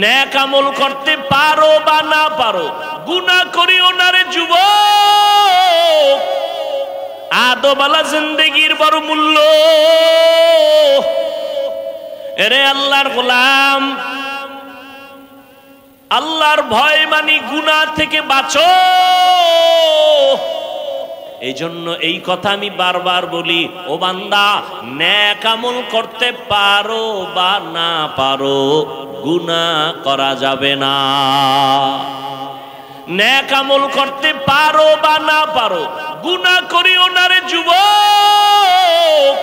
নেক আমল করতে পারো বা না পারো, গুনাহ করিও না রে যুবক। আদবালা জিন্দেগির বড় মূল্য। এরে আল্লাহর গোলাম, আল্লাহর ভয় মানি গুনাহ থেকে বাঁচো। এই জন্য এই কথা আমি বারবার বলি, ও বান্দা, নেক আমল করতে পারো বা না পারো, গুনাহ করা যাবে না। নেক আমল করতে পারো বা না পারো, গুনাহ করিও না রে যুবক।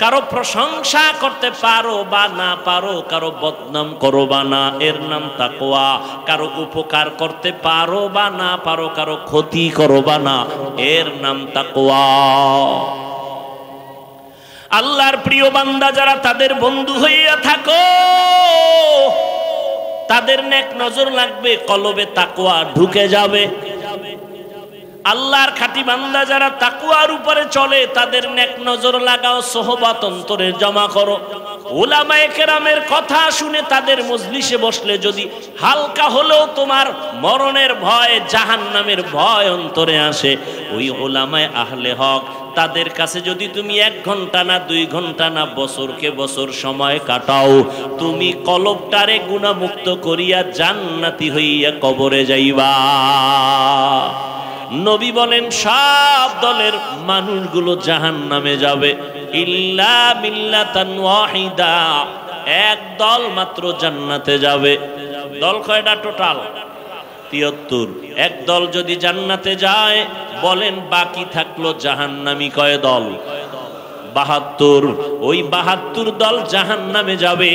কারো প্রশংসা করতে পারো বা না পারো, কারো বদনাম করো বা না, এর নাম তাকওয়া। কারো উপকার করতে পারো বা না পারো, কারো ক্ষতি করো বা না, এর নাম তাকওয়া। আল্লাহর প্রিয় বান্দা যারা, তাদের বন্ধু হইয়া থাকো, তাদের নেক নজর লাগবে, কলবে তাকওয়া ঢুকে যাবে। আল্লাহর খাঁটি বান্দা যারা তাকওয়ার উপরে চলে, তাদের নেক নজর লাগাও, সোহবত অন্তরে জমা করো। উলামায়ে কেরামের কথা শুনে তাদের মজলিসে বসলে যদি হালকা হলেও তোমার মরণের ভয়, জাহান্নামের ভয় অন্তরে আসে, ওই উলামায়ে আহলে হক তাদের কাছে যদি তুমি 1 ঘন্টা না 2 ঘন্টা না বছরকে বছর সময় কাটাও, তুমি কলবটারে গুনাহমুক্ত করিয়া জান্নাতি হইয়া কবরে যাইবা। নবী বলেন সব দলের মানুষগুলো জাহান্নামে যাবে, ইল্লা মিল্লাতান ওয়াহিদা, এক দল মাত্র জান্নাতে যাবে। দল কয়টা টোটাল? 73। এক দল যদি জান্নাতে যায়, বলেন বাকি থাকলো জাহান্নামী কয় দল? 72। ওই 72 দল জাহান্নামে যাবে,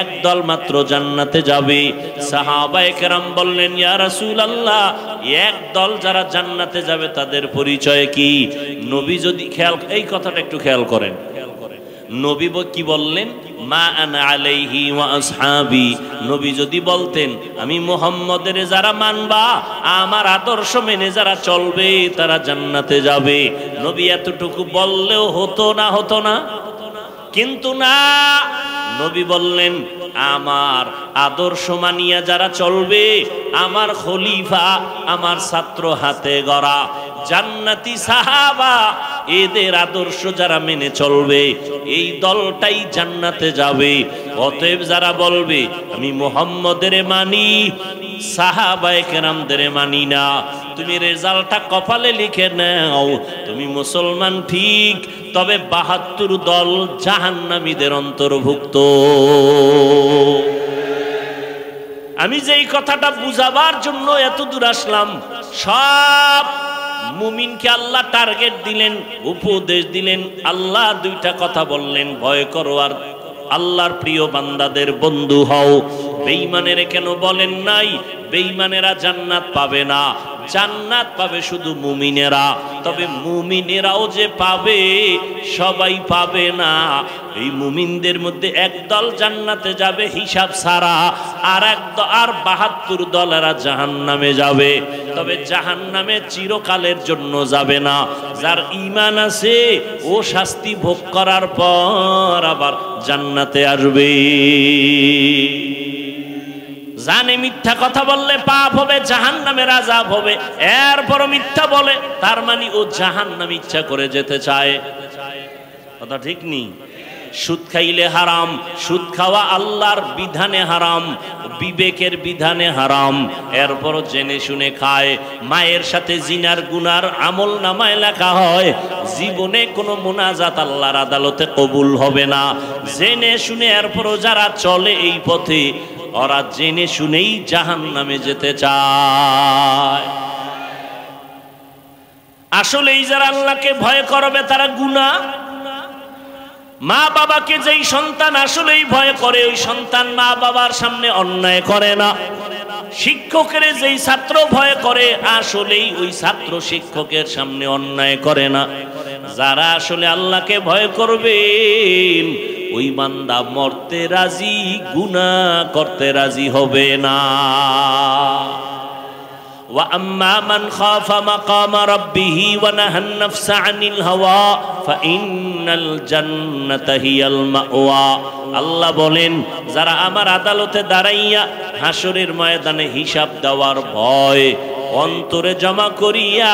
এক দল মাত্র জান্নাতে যাবে। সাহাবায়ে কেরাম বললেন, ইয়া রাসূলুল্লাহ, এক দল যারা জান্নাতে যাবে তাদের পরিচয় কি? নবী যদি এই কথাটা একটু খেয়াল করেন, নবী কি বললেন? মা আনা আলাইহি ওয়া আসহাবি। নবী যদি বলতেন, আমি মুহাম্মদের যারা মানবা, আমার আদর্শ মেনে যারা চলবে, তারা জান্নাতে যাবে, নবী এতটুকু বললেও হতো না? হতো না? কিন্তু না, নবী বললেন, আমার আদর্শ মানিয়া যারা চলবে, আমার খলিফা, আমার ছাত্র হাতে গড়া জান্নাতি সাহাবা, এদের আদর্শ যারা মেনে চলবে, এই দলটাই জান্নাতে যাবে। অতএব যারা বলবে আমি মুহাম্মদের মানি, সাহাবায়ে কেরামদের মানি না, তুমি রেজাল্টটা কপালে লিখে নাও, তুমি মুসলমান ঠিক, তবে 72 দল জাহান্নামীদের অন্তর্ভুক্ত। আমি যে এই কথাটা বুঝাবার জন্য এত দূর আসলাম, সব মুমিনকে আল্লাহ টার্গেট দিলেন, উপদেশ দিলেন। আল্লাহ 2টা কথা বললেন, ভয় করো আর আল্লাহর প্রিয় বান্দাদের বন্ধু হও। বেঈমানের কেন বলেন নাই? বেঈমানেরা জান্নাত পাবে না, জান্নাত পাবে শুধু মুমিনেরা। তবে মুমিনেরাও যে পাবে, সবাই পাবে না। এই মুমিনদের মধ্যে একদল জান্নাতে যাবে হিসাব ছাড়া, আর 72 দলেরা জাহান্নামে যাবে। তবে জাহান্নামে চিরকালের জন্য যাবে না। যার ঈমান আছে, ও শাস্তি ভোগ করার পর আবার জান্নাতে আসবে। জানে মিথ্যা কথা বললে পাপ হবে, জাহান্নামের আযাব হবে, এরপরও মিথ্যা বলে, তার মানে ও জাহান্নামে ইচ্ছা করে যেতে চায়। কথা ঠিক নেই? সুদ খাইলে হারাম, সুদ খাওয়া আল্লাহর বিধানে হারাম, বিবেকের বিধানে হারাম, এরপরও জেনে শুনে খায়। মায়ের সাথে জিনার গুনার আমল নামায় লেখা হয়, জীবনে কোনো মুনাজাত আল্লাহর আদালতে কবুল হবে না। জেনে শুনে এরপরও যারা চলে এই পথে, ওরা জেনে শুনেই জাহান্নামে যেতে চায়। আসলে এই যারা আল্লাহকে ভয় করবে, তারা গুনাহ। মা বাবাকে যেই সন্তান আসলেই ভয় করে, ওই সন্তান মা বাবার সামনে অন্যায় করে না। শিক্ষকের যেই ছাত্র ভয় করে, আসলেই ওই ছাত্র শিক্ষকের সামনে অন্যায় করে না। যারা আসলে আল্লাহকে ভয় করবেন, ওই বান্দা মরতে রাজি, গুনাহ করতে রাজি হবে না। ওয়া আম্মা মান খাফা মাকামা রাব্বিহি ওয়া নাহান নাফসা আনিল হাওয়া ফাইন্নাল জান্নাতা হিয়াল মাওয়া। আল্লাহ বলেন, যারা আমার আদালতে দাঁড়াইয়া হাসরের ময়দানে হিসাব দেওয়ার ভয় অন্তরে জমা করিয়া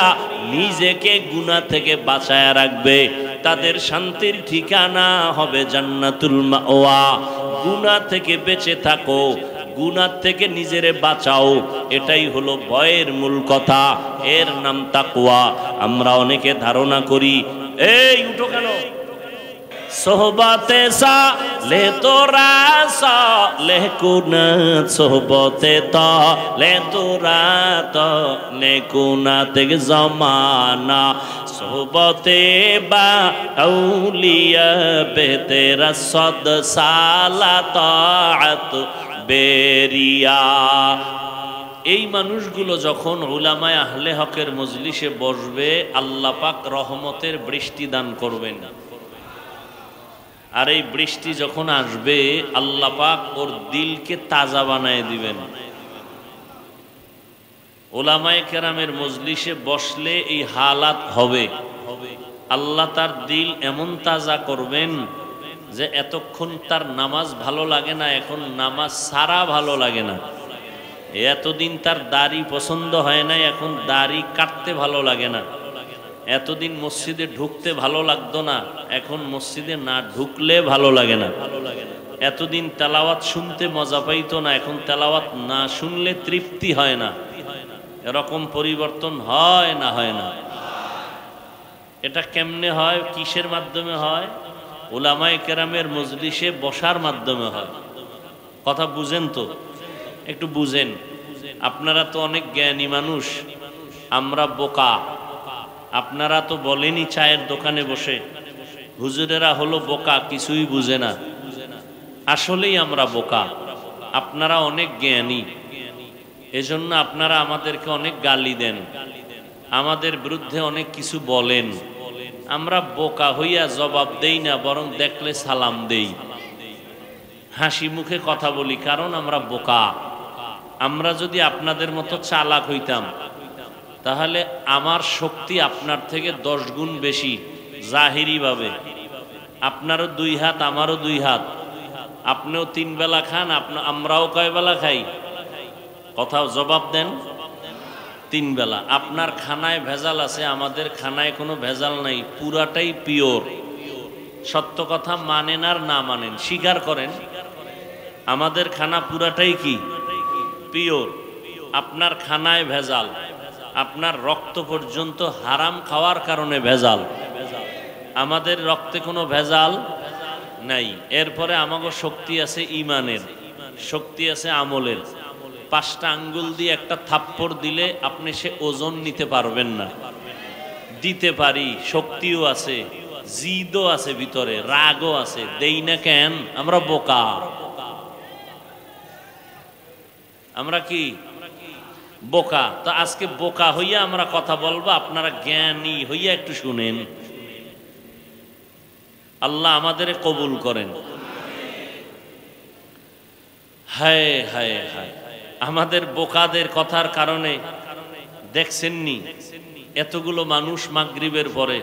নিজেকে গুনাহ থেকে বাঁচায়া রাখবে, তাদের শান্তির ঠিকানা হবে জান্নাতুল মাওয়া। গুনাহ থেকে বেঁচে থাকো, গুনাহ থেকে নিজেরে বাঁচাও, এটাই হলো ভয়ের মূল কথা। এর নাম তাকওয়া। আমরা অনেকে ধারণা করি, এই উঠো কেন, সোহবতে সালে তোরা সালে কুনাত, সোহবতে তালে তোরা তালে কুনাত জমানা, সোহবতে বা আউলিয়া বেতেরা সদ সালাত বেরিয়া। এই মানুষগুলো যখন উলামায়ে আহলে হকের মজলিসে বসবে, আল্লাহ পাক রহমতের বৃষ্টি দান করবেন। আর এই বৃষ্টি যখন আসবে, আল্লাহ পাক ওর দিলকে তাজা বানায় দিবেন। উলামায়ে কেরামের মজলিসে বসলে এই হালাত হবে। আল্লাহ তার দিল এমন তাজা করবেন যে এতক্ষণ তার নামাজ ভালো লাগে না, এখন নামাজ সারা ভালো লাগে না। এতদিন তার দাড়ি পছন্দ হয় না, এখন দাড়ি কাটতে ভালো লাগে না। এতদিন মসজিদে ঢুকতে ভালো লাগতো না, এখন মসজিদে না ঢুকলে ভালো লাগে না। এতদিন তেলাওয়াত শুনতে মজা পাইতো না, এখন তেলাওয়াত না শুনলে তৃপ্তি হয় না। এরকম পরিবর্তন হয় না? হয় না? এটা কেমনে হয়, কিসের মাধ্যমে হয়? উলামায়ে কেরামের মজলিসে বসার মাধ্যমে হয়। কথা বুঝেন তো? একটু বুঝেন। আপনারা তো অনেক জ্ঞানী মানুষ, আমরা বোকা। আপনারা তো বলেনই চায়ের দোকানে বসে, হুজুরেরা হলো বোকা, কিছুই বুঝে না। আসলেই আমরা বোকা, আপনারা অনেক জ্ঞানী। এজন্য আপনারা আমাদেরকে অনেক গালি দেন, আমাদের বিরুদ্ধে অনেক কিছু বলেন। আমরা বোকা হইয়া জবাব দেই না, বরং দেখলে সালাম দেই, হাসি মুখে কথা বলি, কারণ আমরা বোকা। আমরা যদি আপনাদের মতো চালাক হইতাম, তাহলে আমার শক্তি আপনার থেকে 10 গুণ বেশি জাহিরি ভাবে। আপনারও 2 হাত, আমারও 2 হাত, আপনিও 3 বেলা খান, আমরাও কয় বেলা খাই? কথাও জবাব দেন। 3 বেলা। আপনার খানায় ভেজাল আছে, আমাদের খানায় কোনো ভেজাল নাই, পুরাটাই পিওর। সত্য কথা মানেন আর না মানেন, স্বীকার করেন, আমাদের খানা পুরাটাই কি? পিওর। আপনার খানায় ভেজাল, আপনার রক্ত পর্যন্ত হারাম খাওয়ার কারণে ভেজাল, আমাদের রক্তে কোনো ভেজাল নাই। এরপরে আমাকে শক্তি আছে ইমানের, শক্তি আছে আমলের। 5টা আঙ্গুল দিয়ে একটা থাপ্পড় দিলে আপনি সে ওজন নিতে পারবেন না। দিতে পারি, শক্তিও আছে, জিদও আছে, ভিতরে রাগও আছে, দেই না কেন? আমরা বোকা। আমরা কি বোকা? তো আজকে বোকা হইয়া আমরা কথা বলবো, আপনারা জ্ঞানী হইয়া একটু শুনেন। আল্লাহ আমাদের কবুল করেন। হায় হায় হায়, আমাদের বোকাদের কথার কারণে দেখছেননি এতগুলো মানুষ মাগরিবের পরে,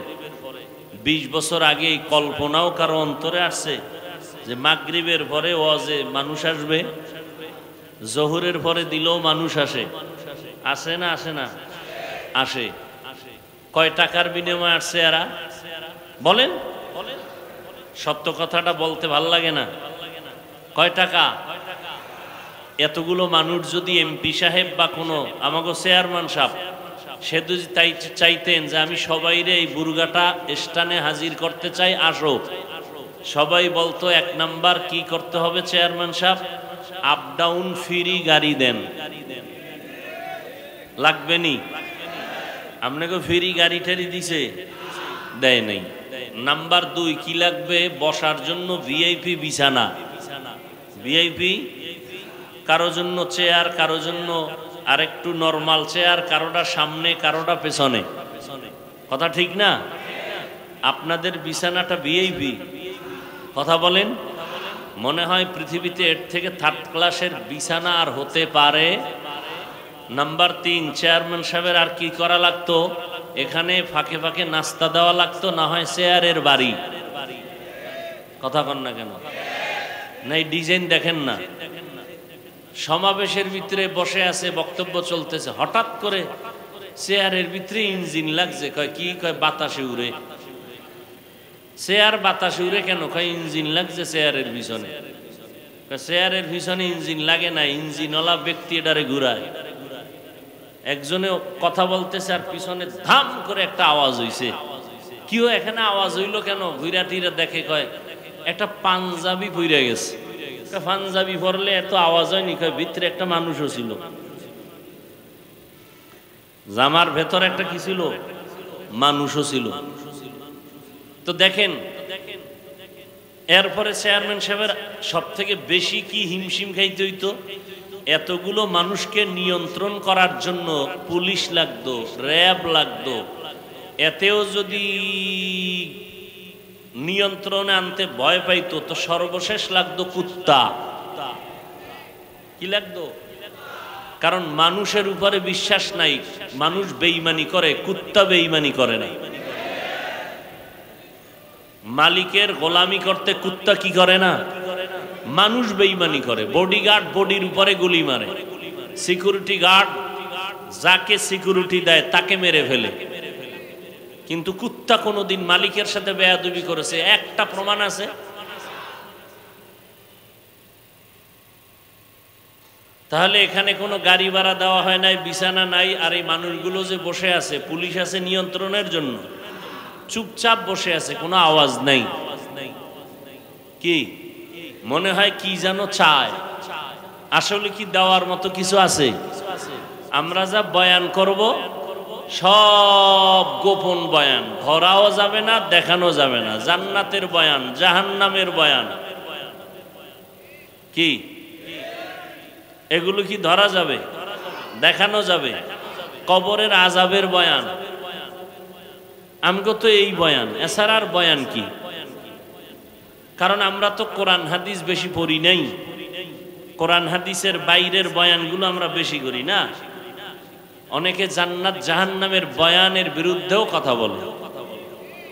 20 বছর আগে এই কল্পনাও কারো অন্তরে আসছে যে মাগরিবের পরে ওয়াজে মানুষ আসবে? জোহরের পরে দিলেও মানুষ আসে? আসে না? আসে না? আসে। কয় টাকার বিনিময়ে আসছে এরা? বলেন, সত্য কথাটা বলতে ভাল লাগে না? কয় টাকা? এতগুলো মানুষ যদি এমপি সাহেব বা কোনো আমাগো চেয়ারম্যান সাহেব, সে যদি তাই চাইতেন যে আমি সবাইরে এই বুরগাটা স্টানে হাজির করতে চাই, আসো, সবাই বলতো 1 নাম্বার কি করতে হবে চেয়ারম্যান সাহেব? আপ ডাউন ফ্রি গাড়ি দেন। লাগবে নি? আপনাকে ফ্রি গাড়ি টাড়ি দিছে? দেয় নাই। নাম্বার 2 কি লাগবে? বসার জন্য ভিআইপি বিছানা। ভিআইপি, কারো জন্য চেয়ার, কারো জন্য আরেকটু নরমাল চেয়ার, কারোটা সামনে, কারোটা পেছনে। কথা ঠিক না? আপনাদের বিছানাটা ভিআইপি। কথা বলেন। মনে হয় পৃথিবীতে এর থেকে 3rd ক্লাসের বিছানা আর হতে পারে নাম্বার 3, চেয়ারম্যান সাহেবের আর কি করা লাগতো? এখানে ফাঁকে ফাঁকে নাস্তা দেওয়া লাগতো, না হয় চেয়ারের বাড়ি। কথা কন না কেন? নাই ডিজাইন দেখেন না, সমাবেশের ভিতরে বসে আছে, বক্তব্য চলতেছে, হঠাৎ করে চেয়ারের ভিতরে ইঞ্জিন লাগছে। কয় কি? কয় বাতাসে উড়ে। চেয়ার বাতাসে উড়ে কেন? কয় ইঞ্জিন লাগছে চেয়ারের পিছনে। চেয়ারের পিছনে ইঞ্জিন লাগে না, ইঞ্জিনওয়ালা ব্যক্তি এটারে ঘুরায়। একজনে কথা বলতেছে আর পিছনে ধাম করে একটা আওয়াজ হইছে। কিও এখানে আওয়াজ হইলো কেন? ঘুরা টিরা দেখে, কয় একটা পাঞ্জাবি পইরা গেছে। পাঞ্জাবি পরলে এত আওয়াজ হয়নি। কয় ভিতরে একটা মানুষও ছিল, জামার ভেতর একটা কি ছিল? মানুষও ছিল। তো দেখেন, এরপরে চেয়ারম্যান সাহেবের সব থেকে বেশি কি হিমশিম খাইতে হইতো? এতগুলো মানুষকে নিয়ন্ত্রণ করার জন্য পুলিশ লাগতো, র্যাব লাগতো। এতেও যদি নিয়ন্ত্রণে আনতে ভয় পাইতো তো সর্বশেষ লাগতো কুত্তা। কি লাগতো? কারণ মানুষের উপরে বিশ্বাস নাই, মানুষ বেঈমানি করে, কুত্তা বেঈমানি করে না। মালিকের গোলামি করতে কুত্তা কি করে না? মানুষ বেঈমানি করে। বডিগার্ড বডির উপরে গুলি মারে, সিকিউরিটি গার্ড যাকে সিকিউরিটি দেয় তাকে মেরে ফেলে। কিন্তু কুত্তা কোনোদিন মালিকের সাথে বেয়াদবি করেছে একটা প্রমাণ আছে? তাহলে এখানে কোনো গাড়ি ভাড়া দেওয়া হয় নাই, বিছানা নাই, আর এই মানুষগুলো যে বসে আছে, পুলিশ আছে নিয়ন্ত্রণের জন্য, চুপচাপ বসে আছে, কোনো আওয়াজ নাই। কি মনে হয় কি যেন চায়? আসলে কি দেওয়ার মতো কিছু আছে? আমরা যা বয়ান করব সব গোপন বয়ান, ধরাও যাবে না, দেখানো যাবে না। জান্নাতের বয়ান, জাহান্নামের বয়ান, কি এগুলো কি ধরা যাবে? দেখানো যাবে? কবরের আযাবের বয়ান, আমগো তো এই বয়ান, এছাড়া আর বয়ান কি? কারণ আমরা তো কোরআন হাদিস বেশি পড়ি নাই, কোরআন হাদিসের বাইরের বয়ানগুলো আমরা বেশি করি না। অনেকে জান্নাত জাহান্নামের বয়ানের বিরুদ্ধেও কথা বলে।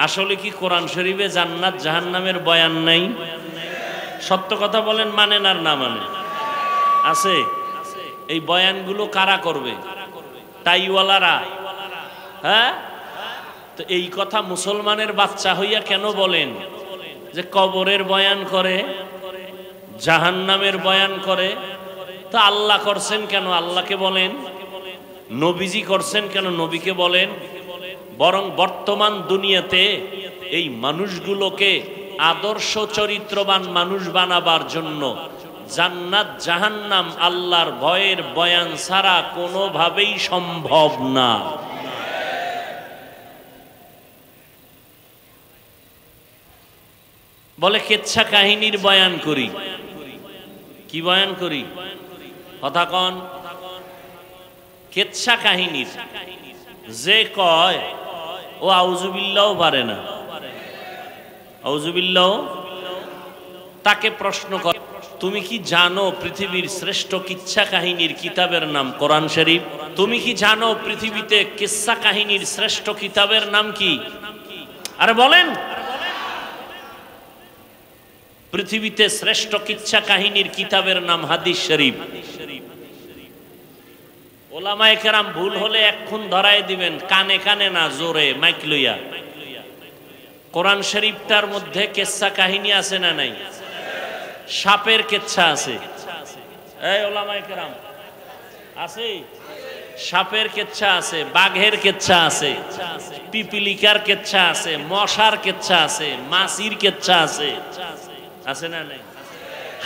আসলে কি কোরআন শরীফে জান্নাত জাহান্নামের বয়ান নাই? সত্য কথা বলেন, মানেন আর না মানেন? আছে। এই বয়ানগুলো কারা করবে? টাইওয়ালারা। হ্যাঁ, তো এই কথা মুসলমানের বাচ্চা হইয়া কেন বলেন যে কবরের বয়ান করে, জাহান্নামের বয়ান করে? তা আল্লাহ করছেন কেন? আল্লাহকে বলেন। নবীজি করছেন কেন? নবীকে বলেন। বরং বর্তমান দুনিয়াতে এই মানুষগুলোকে আদর্শ চরিত্রবান মানুষ বানাবার জন্য জান্নাত জাহান্নাম আল্লাহর ভয়ের বয়ান ছাড়া কোনোভাবেই সম্ভব না। বলে কেচ্ছা কাহিনীর বয়ান করি। কি বয়ান করি? কথা কন। কেচ্ছা কাহিনীর যে কয় ও আউযুবিল্লাহ পারে না, আউযুবিল্লাহ, তাকে প্রশ্ন কর, তুমি কি জানো পৃথিবীর শ্রেষ্ঠ কিচ্ছা কাহিনীর কিতাবের নাম কোরআন শরীফ? তুমি কি জানো পৃথিবীতে কিচ্ছা কাহিনীর শ্রেষ্ঠ কিতাবের নাম কি? আরে বলেন। পৃথিবীতে শ্রেষ্ঠ কিচ্ছা কাহিনীর কিতাবের নাম হাদিস শরীফ। ওলামায়ে কেরাম ভুল হলে এক্ষুন ধরায় দিবেন, কানে কানে না, জোরে মাইক লইয়া। কোরআন শরীফটার মধ্যে কিচ্ছা কাহিনী আছে না নাই? সাপের কেচ্ছা আছে। এই ওলামায়ে কেরাম আছে? সাপের কেচ্ছা আছে, বাঘের কেচ্ছা আছে, পিপিলিকার কেচ্ছা আছে, মশার কেচ্ছা আছে, মাছির কেচ্ছা আছে, আছে না নাই?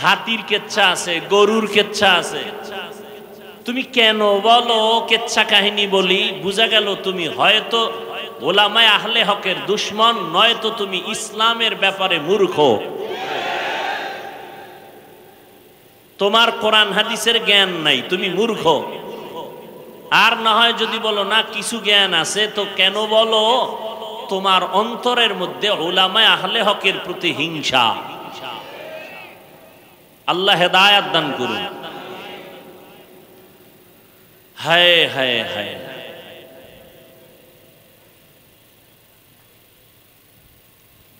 হাতির কেচ্ছা আছে, গরুর কেচ্ছা আছে। তুমি কেন বলো কেচ্ছা কাহিনী বলি? বুঝা গেল তুমি হয়তো ওলামায়ে আহলে হকের দুশমন, নয়তো তুমি ইসলামের ব্যাপারে মূর্খ। তোমার কোরআন হাদিসের জ্ঞান নাই, তুমি মূর্খ। আর না হয় যদি বলো না কিছু জ্ঞান আছে, তো কেন বলো তোমার অন্তরের মধ্যে উলামায়ে আহলে হকের প্রতি হিংসা। আল্লাহ হেদায়েত দান করুন। হায় হায় হায়।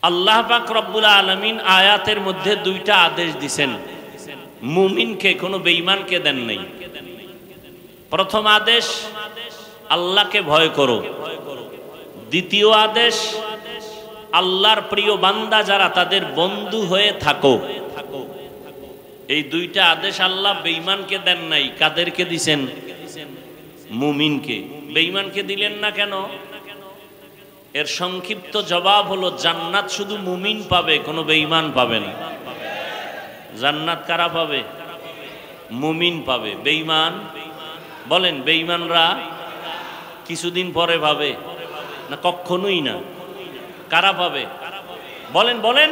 আল্লাহ পাক রব্বুল আলামিন আয়াতের মধ্যে দুইটা আদেশ দিছেন, মুমিনকে, কোনো বেঈমানকে দেন নাই। প্রথম আদেশ আল্লাহকে ভয় করো, দ্বিতীয় আদেশ আল্লাহর প্রিয় বান্দা যারা তাদের বন্ধু হয়ে থাকো। এই দুইটা আদেশ আল্লাহ বেঈমানকে দেন নাই। কাদেরকে দিছেন? মুমিনকে। বেঈমানকে দিলেন না কেন? এর সংক্ষিপ্ত জবাব হলো জান্নাত শুধু মুমিন পাবে, কোনো বেঈমান পাবে না। জান্নাত কারা পাবে? মুমিন পাবে। বেঈমান বলেন, বেঈমানরা কিছুদিন পরে পাবে না? কখনোই না। কারা পাবে বলেন বলেন?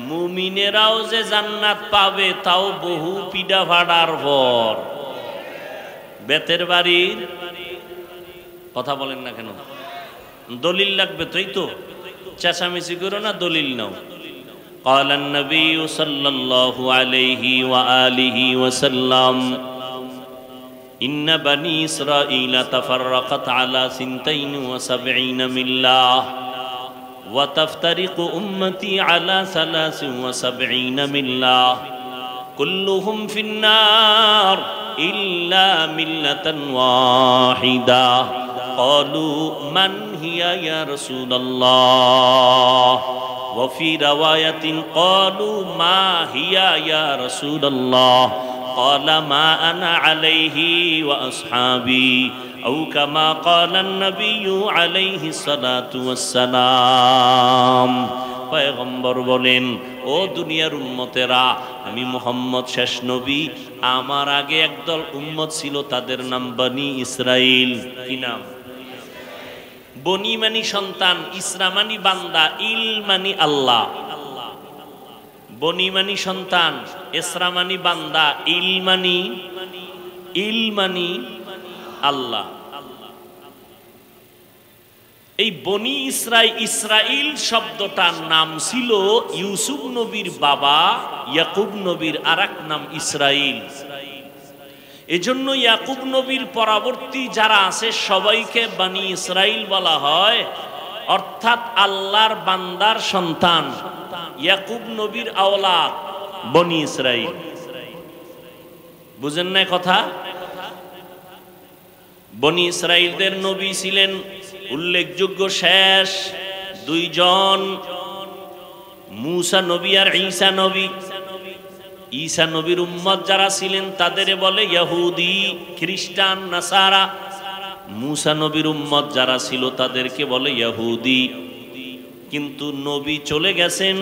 মুমিনেরাও যে জান্নাত পাবে তাও বহু পিডা ভাড়ার পর। বেতের বাড়ির কথা বলেন না কেন? দলিল লাগবে তো, এই তো চেঁচামেচি করো না, দলিল নাও। قال النبي صلى الله عليه وآله وسلم إن بني إسرائيل تفرقت على 72 ملة وتفترق أمتي على 73 ملة كلهم في النار إلا ملة واحدة قالوا من هي يا رسول الله وفي رواية قالوا ما هي يا رسول الله قال ما أنا عليه وأصحابي أو كما قال النبي عليه الصلاة والسلام। পয়গম্বর বলেন, ও দুনিয়ার উম্মতেরা, আমি মুহাম্মদ শেষ নবী, আমার আগে একদল উম্মত ছিল, তাদের নাম বনি ইসরাইল। কি নাম? বনি মানি সন্তান, ইসরা মানি বান্দা, ইল মানি আল্লাহ। বনি মানি সন্তান, ইসরা মানি বান্দা, ইল মানি আল্লাহ। এই বনি ইসরাইল শব্দটার নাম ছিল ইউসুফ নবীর বাবা ইয়াকুব নবীর আরেক নাম ইসরাইল। এজন্য ইয়াকুব নবীর পরবর্তী যারা আছে সবাইকে বনি ইসরাইল বলা হয়, অর্থাৎ আল্লাহর বান্দার সন্তান, ইয়াকুব নবীর আওলাদ বনি ইসরাইল। বুঝেন না কথা? বনি ইসরাইলদের নবী ছিলেন উল্লেখযোগ্য শেষ দুইজন, মূসা নবী আর ঈসা নবী। ঈসা নবীর উম্মত যারা ছিলেন তাদের বলে ইহুদি, খ্রিস্টান, নাসারা। মূসা নবীর উম্মত যারা ছিল তাদেরকে বলে ইহুদি। কিন্তু নবী চলে গেছেন,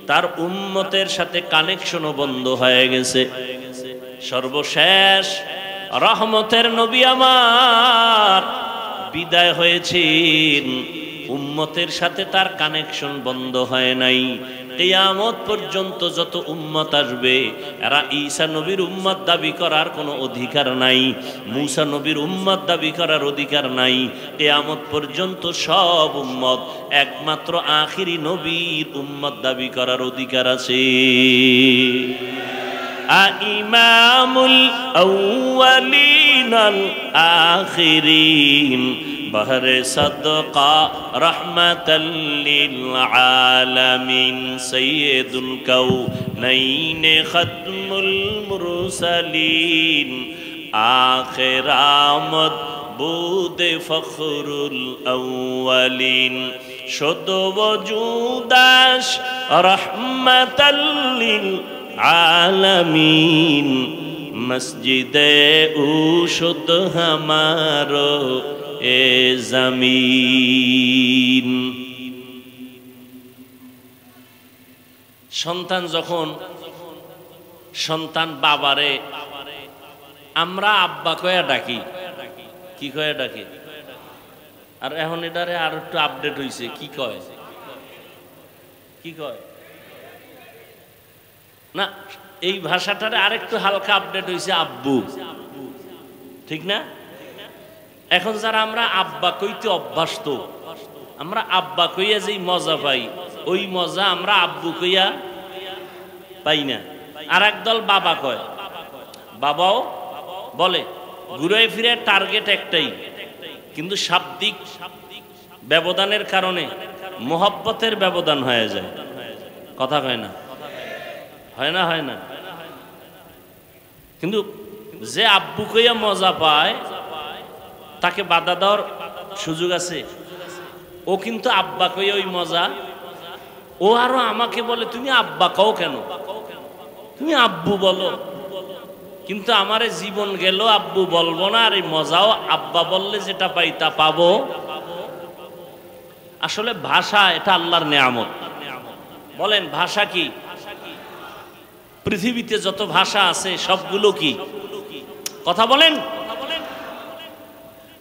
তার উম্মতের সাথে কানেকশনও বন্ধ হয়ে গেছে। সর্বশেষ রহমতের নবী আমার বিদায় হয়েছেন, উম্মতের সাথে তার কানেকশন বন্ধ হয় নাই। কিয়ামত পর্যন্ত যত উম্মত আসবে এরা ঈসা নবীর উম্মত দাবি করার কোনো অধিকার নাই, মূসা নবীর উম্মত দাবি করার অধিকার নাই। কিয়ামত পর্যন্ত সব উম্মত একমাত্র আখিরি নবীর উম্মত দাবি করার অধিকার আছে। ইমামুল আউয়ালিন আল আখিরিন বহরে সদকা রহমাতাল লিল আলামিন সাইয়্যিদুল কাউনাইন খাতমুল মুরসালিন আখির আমদ বুদে ফখরুল আউয়ালিন শুদ্ধ ওজুদাস রহমাতাল লিল আলামিন মসজিদে উশুদ হামারো এ জমিন। সন্তান যখন সন্তান বাবারে আমরা আব্বা কয়া ডাকি, কি কয়া ডাকি? আর এখন এটারে আর একটু আপডেট হইছে, কি কয়? কি কয় না, এই ভাষাটারে আরেকটু হালকা আপডেট হইছে, আব্বু। ঠিক না? এখন যারা আমরা আব্বা কইতে অভ্যস্ত, আমরা আব্বা কইয়া যেই মজা পাই ওই মজা আমরা আব্বু কইয়া পাই না। আর একদল বাবা কয়, বাবাও বলে ঘুরে ফিরে টার্গেট একটাই, কিন্তু শাব্দিক ব্যবধানের কারণে মোহব্বতের ব্যবধান হয়ে যায়। কথা হয় না, হয় না, হয় না। কিন্তু যে আব্বু কইয়া মজা পায় তাকে বাধা দেওয়ার সুযোগ আছে? ও কিন্তু আব্বা কইয়া ওই মজা, ও আরো আমাকে বলে তুমি আব্বা কও কেন, তুমি আব্বু বলো। কিন্তু আমারে জীবন গেল আব্বু বলবো না, আর এই মজাও আব্বা বললে যেটা পাই তা পাবো। আসলে ভাষা এটা আল্লাহর নেয়ামত। বলেন ভাষা কি? পৃথিবীতে যত ভাষা আছে সবগুলো কি? কথা বলেন।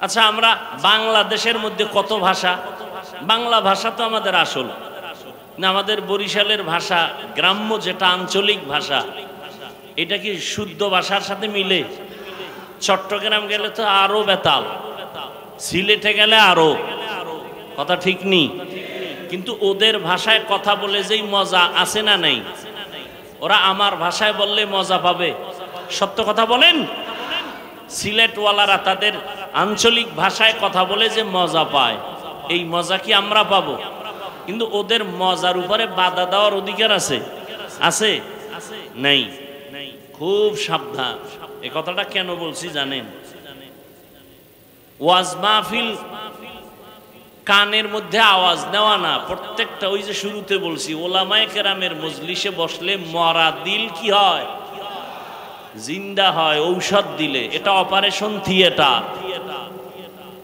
আচ্ছা, আমরা বাংলাদেশের মধ্যে কত ভাষা? বাংলা ভাষা তো আমাদের আসল না, আমাদের বরিশালের ভাষা, গ্রাম্য যেটা আঞ্চলিক ভাষা, এটা কি শুদ্ধ ভাষার সাথে মিলে? চট্টগ্রাম গেলে তো আরো বেতাল, সিলেটে গেলে আরো, কথা ঠিক নেই। কিন্তু ওদের ভাষায় কথা বলে যেই মজা আছে না নাই, ওরা আমার ভাষায় বললে মজা পাবে? সত্য কথা বলেন। সিলেটওয়ালারা তাদের আঞ্চলিক ভাষায় কথা বলে যে মজা পায়, এই মজা কি আমরা পাবো? কিন্তু ওদের মজার উপরে বাধা দেওয়ার অধিকার আছে? আছে? নাই। খুব সাবধান। এই কথাটা কেন বলছি জানেন? ওয়াজ মাহফিল কানের মধ্যে আওয়াজ নেওয়া না, প্রত্যেকটা ওই যে শুরুতে বলছি, ওলামায়ে কেরামের মজলিসে বসলে মরা দিল কি হয়? জিন্দা হয় ঔষধ দিলে। এটা অপারেশন থিয়েটার।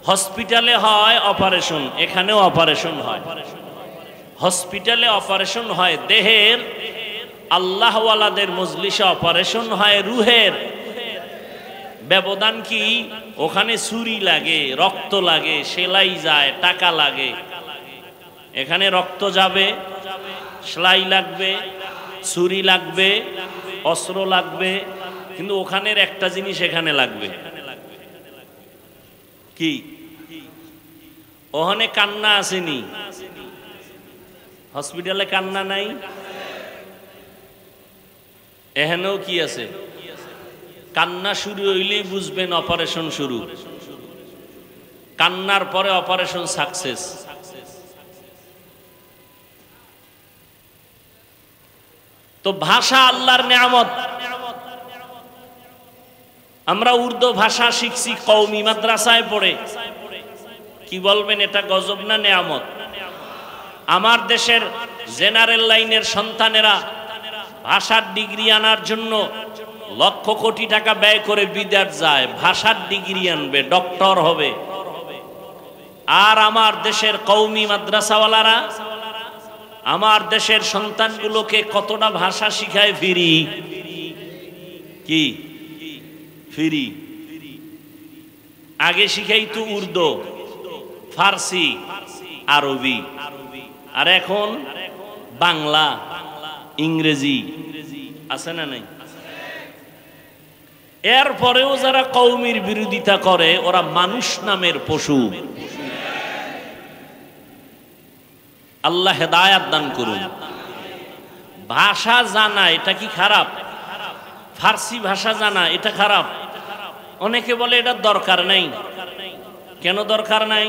হসপিটালে হয় অপারেশন, এখানেও অপারেশন হয়। হসপিটালে অপারেশন হয় দেহের, আল্লাহওয়ালাদের মজলিসে অপারেশন হয় রুহের। ব্যবধান কি? ওখানে ছুরি লাগে, রক্ত লাগে, সেলাই যায়, টাকা লাগে। এখানে রক্ত যাবে, সেলাই লাগবে, ছুরি লাগবে, অস্ত্র লাগবে, কিন্তু ওখানের একটা জিনিস এখানে লাগবে কি? ওখানে কান্না আসেনি, হসপিটালে কান্না নাই, এখানেও কি আছে? কান্না শুরু হইলেই বুঝবেন অপারেশন শুরু। কান্নার পরে অপারেশন সাকসেস। তো ভাষা আল্লাহর নেয়ামত। আমরা উর্দু ভাষা শিখছি কওমি মাদ্রাসায় পড়ে, কি বলবেন এটা গজব না নেয়ামত? আমার দেশের জেনারেল লাইনের সন্তানেরা ভাষার ডিগ্রি আনার জন্য লক্ষ কোটি টাকা ব্যয় করে বিদেশ যায়, ভাষার ডিগ্রি আনবে, ডক্টর হবে। আর আমার দেশের কওমি মাদ্রাসাওয়ালারা আমার দেশের সন্তানগুলোকে কতটা ভাষা শিখায় ফ্রি। কি ফ্রি? আগে শিখাইতো উর্দু, ফার্সি, আরবি, আর এখন বাংলা, ইংরেজি। আছে না নাই? এরপরেও যারা কওমির বিরোধিতা করে ওরা মানুষ নামের পশু। আল্লাহ হেদায়াত দান করুন। ভাষা জানা এটা কি খারাপ? ফার্সি ভাষা জানা এটা খারাপ? অনেকে বলে এটা দরকার নাই। কেন দরকার নাই?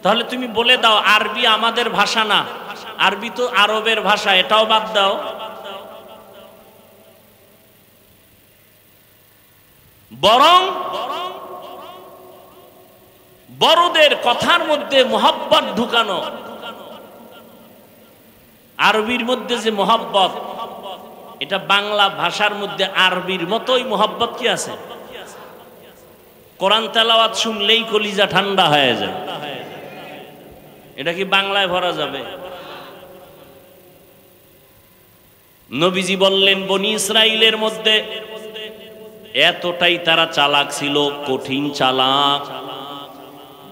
তাহলে তুমি বলে দাও আরবি আমাদের ভাষা না, আরবি তো আরবের ভাষা, এটাও বাদ দাও। বরং বড়দের কথার মধ্যে মোহাব্বত ঢুকানো। আরবির মধ্যে যে মোহাব্বত, এটা বাংলা ভাষার মধ্যে আরবির মতোই মোহাব্বত কি আছে? কোরআন তেলাওয়াত শুনলেই কলিজা ঠান্ডা হয়ে যায়। এটা কি বাংলায় ভরা যাবে? নবীজি বললেন বনি ইসরাইলের মধ্যে এতটাই তারা চালাক ছিল, কঠিন চালাক,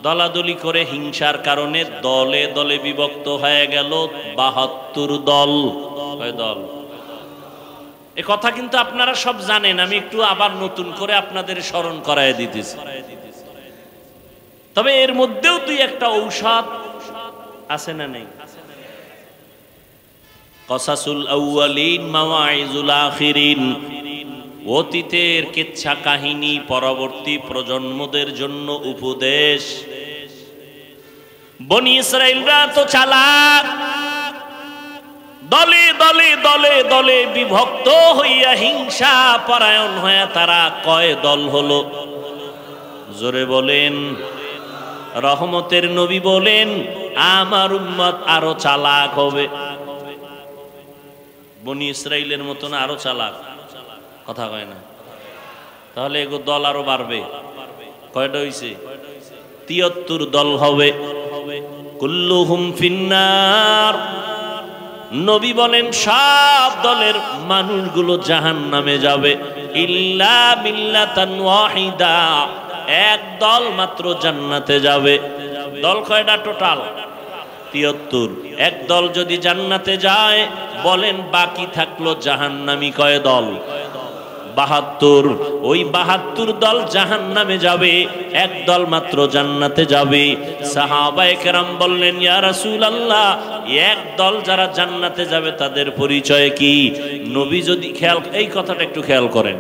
দলাদলি করে হিংসার কারণে দলে দলে বিভক্ত হয়ে গেল ৭২ দল। দল এ কথা কিন্তু আপনারা সব জানেন, আমি একটু আবার নতুন করে আপনাদের স্মরণ করায় দিতেছি। তবে এর মধ্যেও দুই একটা ঔষধ আছে না নেই? কসাসুল আউয়ালিন মাওয়াইজুল আখিরিন অতীতের কিচ্ছা কাহিনী পরবর্তী প্রজন্মদের জন্য উপদেশ। বনি ইসরাইলরা তো চালাক, দলে দলে দলে দলে বিভক্ত হইয়া হিংসা পরায়ণ হইয়া তারা কয় দল হলো? জোরে বলেন। রহমতের নবী বলেন আমার উম্মত আরো চালাক হবে। বনি ইসরাইলের মতন আরো চালাক, কথা কয় না? তাহলে এগো দল আরো বাড়বে। কয়টা হইছে? ৭৩ দল হবে। কুল্লুহুম ফিন্নার। নবী বলেন সব দলের মানুষগুলো জাহান্নামে যাবে, ইল্লা মিল্লাতান ওয়াহিদা, এক দল মাত্র জান্নাতে যাবে। দল কয়টা টোটাল? ৭৩। এক দল যদি জান্নাতে যায়, বলেন বাকি থাকলো জাহান্নামী কয় দল? ৭২। ওই ৭২ দল জাহান্নামে যাবে, এক দল মাত্র জান্নাতে যাবে। সাহাবায়ে কেরাম বললেন ইয়া রাসূলুল্লাহ, এক দল যারা জান্নাতে যাবে তাদের পরিচয় কি? নবী যদি এই কথাটা একটু খেয়াল করেন,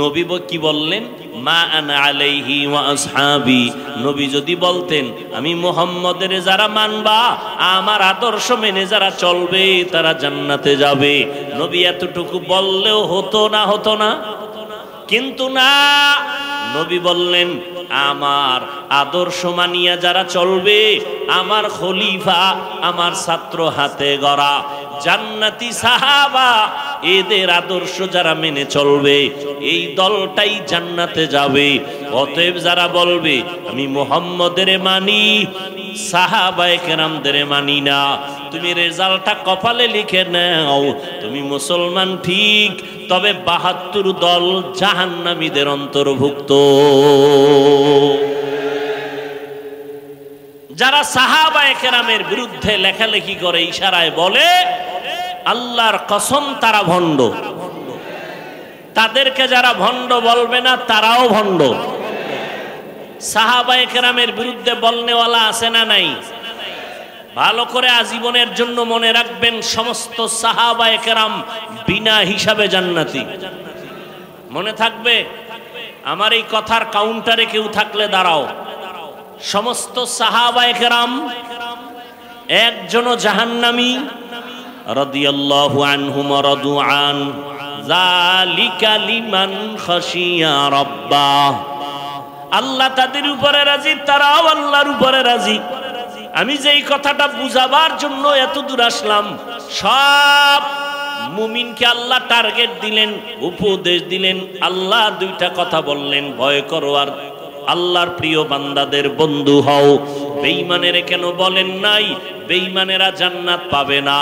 নবী কি বললেন? মা আনা আলাইহি ওয়া আসহাবি। নবী যদি বলতেন আমি মুহাম্মদের যারা মানবা, আমার আদর্শ মেনে যারা চলবে তারা জান্নাতে যাবে, নবী এতটুকু বললেও হতো না? হতো না? কিন্তু না, নবী বললেন আমার আদর্শ মানিয়া যারা চলবে, আমার খলিফা, আমার ছাত্র হাতে গড়া জান্নাতি সাহাবা, এদের আদর্শ যারা মেনে চলবে এই দলটাই জান্নাতে যাবে। অতএব যারা বলবে আমি মুহাম্মদের মানি, সাহাবায়ে কেরামদের মানি না, তুমি রেজাল্টটা কপালে লিখে নাও, তুমি মুসলমান ঠিক, তবে ৭২ দল জাহান্নামীদের অন্তর্ভুক্ত। যারা সাহাবায়ে কেরামের বিরুদ্ধে লেখালেখি করে, ইশারায় বলে আল্লাহর কসম তারা ভণ্ড, তাদেরকে যারা ভণ্ড বলবে না তারাও ভণ্ড। সাহাবায়ে কেরামের বিরুদ্ধে বলনেওয়ালা আছে না নাই? ভালো করে আজীবনের জন্য মনে রাখবেন, সমস্ত সাহাবায়ে কেরাম বিনা হিসাবে জান্নাতি। মনে থাকবে, আমার এই কথার কাউন্টারে কেউ থাকলে দাঁড়াও। সমস্ত সাহাবায়ে কেরাম একজনও জাহান্নামী। রাদিয়াল্লাহু আনহুম ওয়া রাদু আন, যালিকা লিমান খাশিয়া রাব্বাহ। আল্লাহ তাদের উপরে রাজি, তারাও আল্লাহর উপরে রাজি। আমি যেই কথাটা বুঝাবার জন্য এত দূর আসলাম, সব মুমিনকে আল্লাহ টার্গেট দিলেন, উপদেশ দিলেন। আল্লাহ দুইটা কথা বললেন, ভয় করো আর আল্লাহর প্রিয় বান্দাদের বন্ধু হও। বেঈমানের কেন বলেন নাই? বেঈমানেরা জান্নাত পাবে না,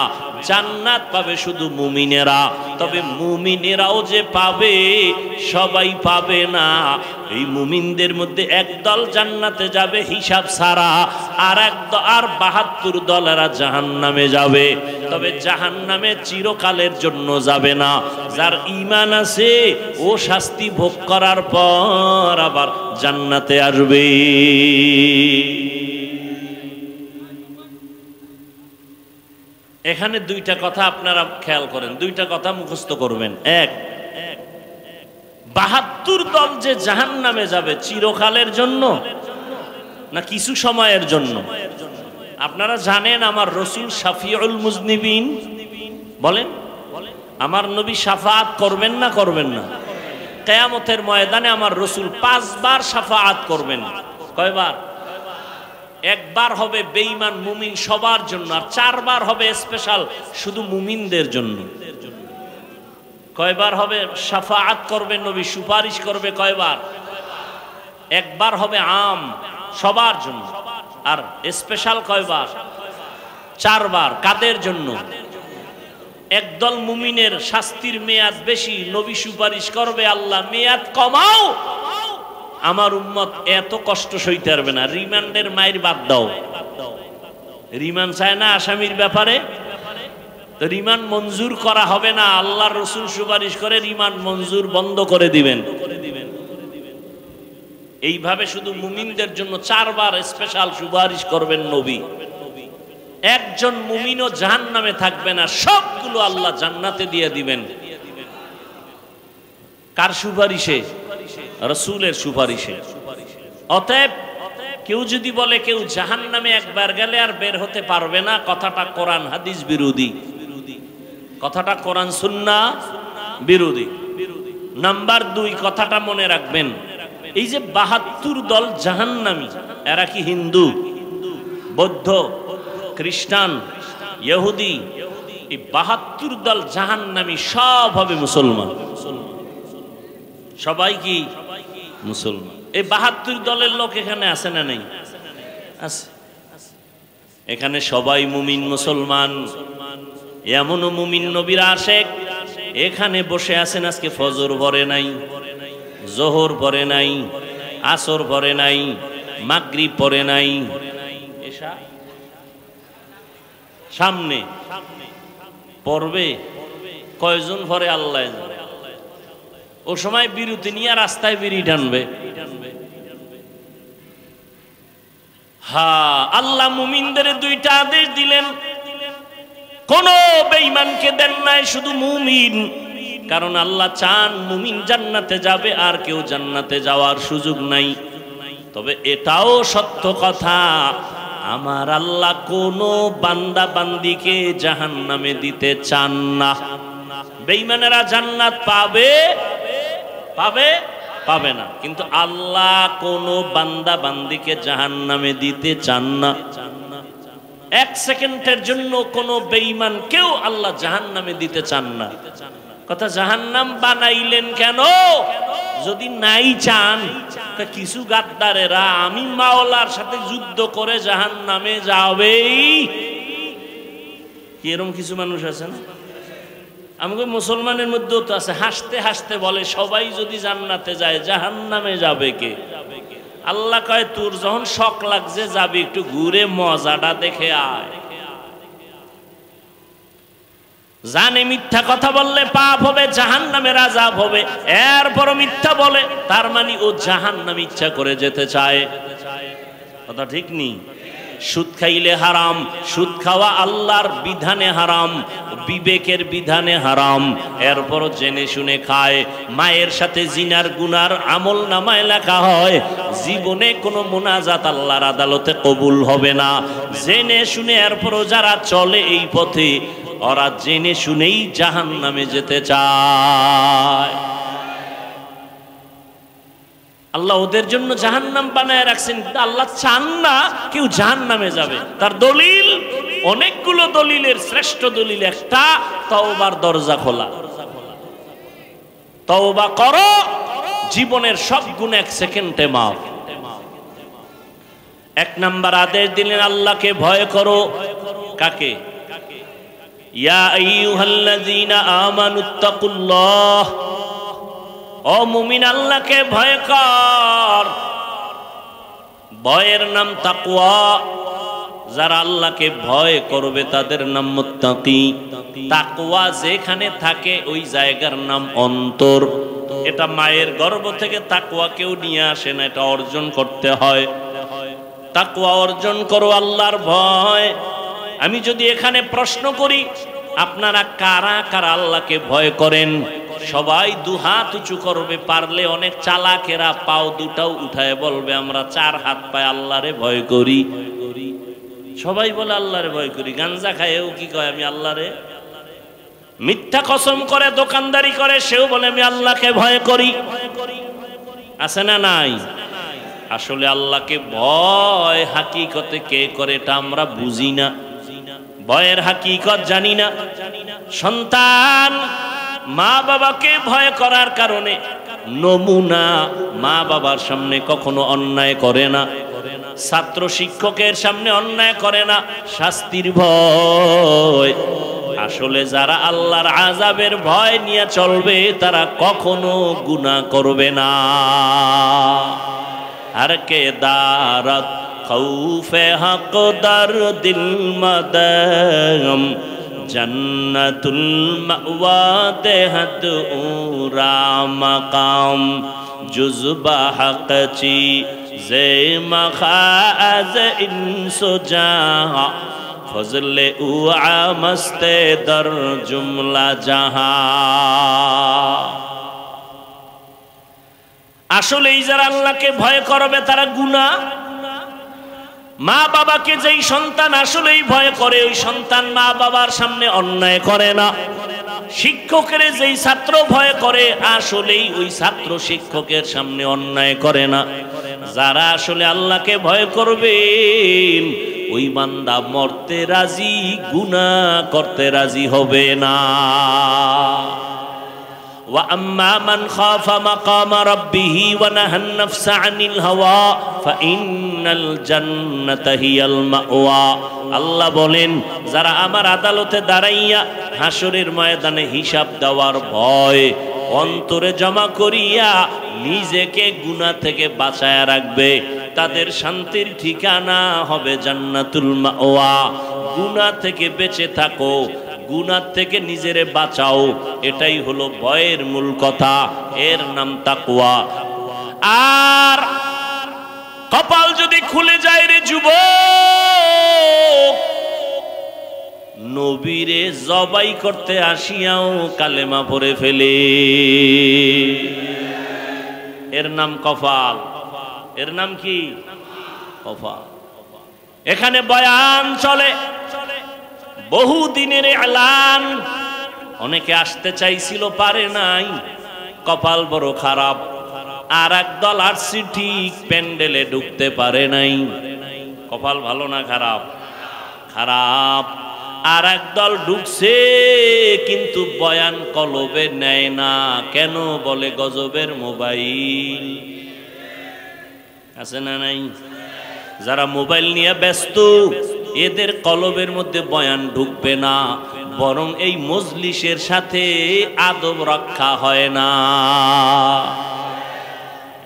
জান্নাত পাবে শুধু মুমিনেরা। তবে মুমিনেরাও যে পাবে, সবাই পাবে না। এই মুমিনদের মধ্যে একদল জান্নাতে যাবে হিসাব ছাড়া, আর ৭২ দলেরা জাহান্নামে যাবে। তবে জাহান্নামে চিরকালের জন্য যাবে না। যার ঈমান আছে ও শাস্তি ভোগ করার পর আবার জান্নাতে আসবে। এখানে দুইটা কথা আপনারা খেয়াল করেন, দুইটা কথা মুখস্থ করবেন। এক, ৭২ দল যে জাহান্নামে যাবে চিরকালের জন্য না কিছু সময়ের জন্য? আপনারা জানেন আমার রসুল শাফিউল মুজনিবিন, বলেন আমার নবী শাফাআত করবেন না করবেন না? কিয়ামতের ময়দানে আমার রসুল ৫ বার শাফাআত করবেন। কয়বার? একবার হবে বেঈমান মুমিন সবার জন্য, আর ৪ বার হবে স্পেশাল শুধু মুমিনদের জন্য। কয়বার হবে শাফাআত করবে নবী, সুপারিশ করবে? কয়বার? একবার হবে আম সবার জন্য, আর স্পেশাল কয়বার? ৪ বার। কাদের জন্য? একদল মুমিনের শাস্তির মেয়াদ বেশি, নবী সুপারিশ করবে আল্লাহ মেয়াদ কমাও, আমার উম্মত এত কষ্ট সইতে পারবে না, রিমান্ডের মাইর বাদ দাও। রিমান্ড চায় না আসামির ব্যাপারে, তো রিমান্ড মঞ্জুর করা হবে না। আল্লাহর রসুল সুপারিশ করে রিমান্ড মঞ্জুর বন্ধ করে দিবেন। এইভাবে শুধু মুমিনদের জন্য ৪ বার স্পেশাল সুপারিশ করবেন নবী। একজন মুমিনও জাহান্নামে থাকবে না, সবগুলো আল্লাহ জান্নাতে দিয়ে দিবেন। কার সুপারিশে? রাসূলের সুপারিশে। অতএব কেউ যদি বলে কেউ জাহান্নামে একবার গেলে আর বের হতে পারবে না, কথাটা কোরআন হাদিস বিরোধী, কথাটা কোরআন সুন্নাহ বিরোধী। নাম্বার 2 কথাটা মনে রাখবেন, এই যে 72 দল জাহান্নামী, এরা কি হিন্দু, বৌদ্ধ, খ্রিস্টান, ইহুদি? এই 72 দল জাহান্নামী সব হবে মুসলমান। সবাই কি মুসলমান? এই 72 দলের লোক এখানে আছে না নেই? আছে। এখানে সবাই মুমিন মুসলমান। এমনও মুমিন নবীর আশেক এখানে বসে আছেন, আজকে ফজর পড়ে নাই, জোহর পড়ে নাই, আসর পড়ে নাই, মাগরিব পড়ে নাই, এশা সামনে পড়বে। কয়জন পড়ে আল্লাহ জানে। ও সময় বিরতি নিয়ে রাস্তায় বিড়ি টানবে। হ্যাঁ, আল্লাহ মুমিনদের 2টা আদেশ দিলেন, কোন বেঈমানকে দেন নাই, শুধু মুমিন। কারণ আল্লাহ চান মুমিন জান্নাতে যাবে, আর কেউ জান্নাতে যাওয়ার সুযোগ নাই। তবে এটাও সত্য কথা, আমার আল্লাহ কোন বান্দা বান্দিকে জাহান্নামে দিতে চান না। বেঈমানেরা জান্নাত পাবে পাবে পাবে না, কিন্তু আল্লাহ কোন বান্দা বান্দিকে জাহান্নামে দিতে চান না। 1 সেকেন্ডের জন্য কোন বেঈমান কেউ আল্লাহ জাহান্নামে দিতে চান না। কথা, জাহান্নাম বানাইলেন কেন? যদি নাই চান, কিছু গাদ্দারেরা আমি মাওলার সাথে যুদ্ধ করে জাহান্নামে যাবেই, এরকম কিছু মানুষ আছে না? আমাকে মুসলমানের মধ্যেও তো আছে, হাসতে হাসতে বলে সবাই যদি জান্নাতে যায় জাহান্নামে যাবে কে? আল্লাহ কয়, তোর যখন শখ লাগছে যাবি, একটু ঘুরে মজাটা দেখে আয়। জানে মিথ্যা কথা বললে পাপ হবে, জাহান্নামের আযাব হবে, এরপরও মিথ্যা বলে, তার মানে ও জাহান্নামে ইচ্ছা করে যেতে চায়। কথা ঠিক নেই? সুদ খাইলে হারাম, সুদ খাওয়া আল্লাহর বিধানে হারাম, বিবেকের বিধানে হারাম, এরপরও জেনে শুনে খায়। মায়ের সাথে জিনার গুনার আমল নামায় লেখা হয়, জীবনে কোনো মুনাজাত আল্লাহর আদালতে কবুল হবে না। জেনে শুনে এরপরও যারা চলে এই পথে, ওরা জেনে শুনেই জাহান্নামে যেতে চায়। আল্লাহ ওদের জন্য জাহান্নাম বানায় রাখছেন, আল্লাহ চান না কেউ জাহান্নামে যাবে। তার দলিল অনেকগুলো, দলিলের শ্রেষ্ঠ দলিল একটা, তওবার দরজা খোলা। তওবা করো, জীবনের সব গুনাহ 1 সেকেন্ডে মাফ। 1 নাম্বার আদেশ দিলেন, আল্লাহকে ভয় করো। কাকে? ইয়া আইয়ুহাল্লাযীনা আমানুত্তাকুল্লাহ, ও মুমিন আল্লাহকে ভয় কর। ভয়ের নাম তাকওয়া। যারা আল্লাহকে ভয় করবে তাদের নাম মুত্তাকি। তাকওয়া যেখানে থাকে ওই জায়গার নাম অন্তর। এটা মায়ের গর্ভ থেকে তাকওয়া কেউ নিয়ে আসে না, এটা অর্জন করতে হয়। তাকওয়া অর্জন করো, আল্লাহর ভয়। আমি যদি এখানে প্রশ্ন করি, আপনারা কারা কারা আল্লাহকে ভয় করেন? সবাই 2 হাত উঁচু করবে। পারলে অনেক চালাকেরা পাও 2টাও উঠায় বলবে আমরা 4 হাত পায় আল্লাহরে ভয় করি। সবাই বলে আল্লাহরে ভয় করি। গাঞ্জা খায়ও কি কয় আমি আল্লাহরে? মিথ্যা কসম করে দোকানদারি করে সেও বলে আমি আল্লাহকে ভয় করি। আছে না নাই? আসলে আল্লাহকে ভয় হাকিকতে কে করে এটা আমরা বুঝি না, ভয়ের হাকিকত জানি না। সন্তান মা বাবাকে ভয় করার কারণে নমুনা, মা বাবার সামনে কখনো অন্যায় করে না, ছাত্র শিক্ষকের সামনে অন্যায় করে না, শাস্তির ভয়। আসলে যারা আল্লাহর আযাবের ভয় নিয়ে চলবে তারা কখনো গুনাহ করবে না। আর কে দারত খৌফে হক দার দিল মদম জন্নতুল মাওয়া দেহত উরা মাকাম জুজবা হক চি জে মখাজ ইনসুজা ফজলে উআ মস্তে দর জুমলা জাহাঁ। আসলে এই যারা আল্লাহকে ভয় করবে তারা গুনাহ, মা বাবাকে যেই সন্তান আসলেই ভয় করে ওই সন্তান মা বাবার সামনে অন্যায় করে না। শিক্ষকের যেই ছাত্র ভয় করে আসলেই ওই ছাত্র শিক্ষকের সামনে অন্যায় করে না। যারা আসলে আল্লাহকে ভয় করবেন ওই বান্দা মরতে রাজি, গুনাহ করতে রাজি হবে না। وأما من خاف مقام ربه ونهى النفس عن الهوى فإن الجنة هي المأوى। আল্লাহ বলেন যারা আমার আদালতে দাঁড়াইয়া হাসরের ময়দানে হিসাব দেওয়ার ভয় অন্তরে জমা করিয়া নিজেকে গুনাহ থেকে বাঁচায়া রাখবে তাদের শান্তির ঠিকানা হবে জান্নাতুল মাওয়া। গুনাহ থেকে বেঁচে থাকো, গুনাহ থেকে নিজেরে বাঁচাও, এটাই হলো ভয়ের মূল কথা, এর নাম তাকওয়া। আর কপাল যদি খুলে যায় রে যুবক, নবীরে জবাই করতে আসিয়াও কালেমা পড়ে ফেলে, এর নাম কপাল। এর নাম কি? কপাল। এখানে বয়ান চলে, বহু দিনের এলান, অনেকে আসতে চাইছিল পারে নাই, কপাল বড় খারাপ। আর একদল আসছে ঠিক, প্যান্ডেলে ঢুকতে পারে নাই। কপাল ভালো না খারাপ? খারাপ। আর একদল ঢুকছে কিন্তু বয়ান কলবে নেয় না, কেন? বলে গজবের মোবাইল আছে না নাই? যারা মোবাইল নিয়ে ব্যস্ত এদের কলবের মধ্যে বয়ান ঢুকবে না, বরং এই মজলিসের সাথে আদব রক্ষা হয় না।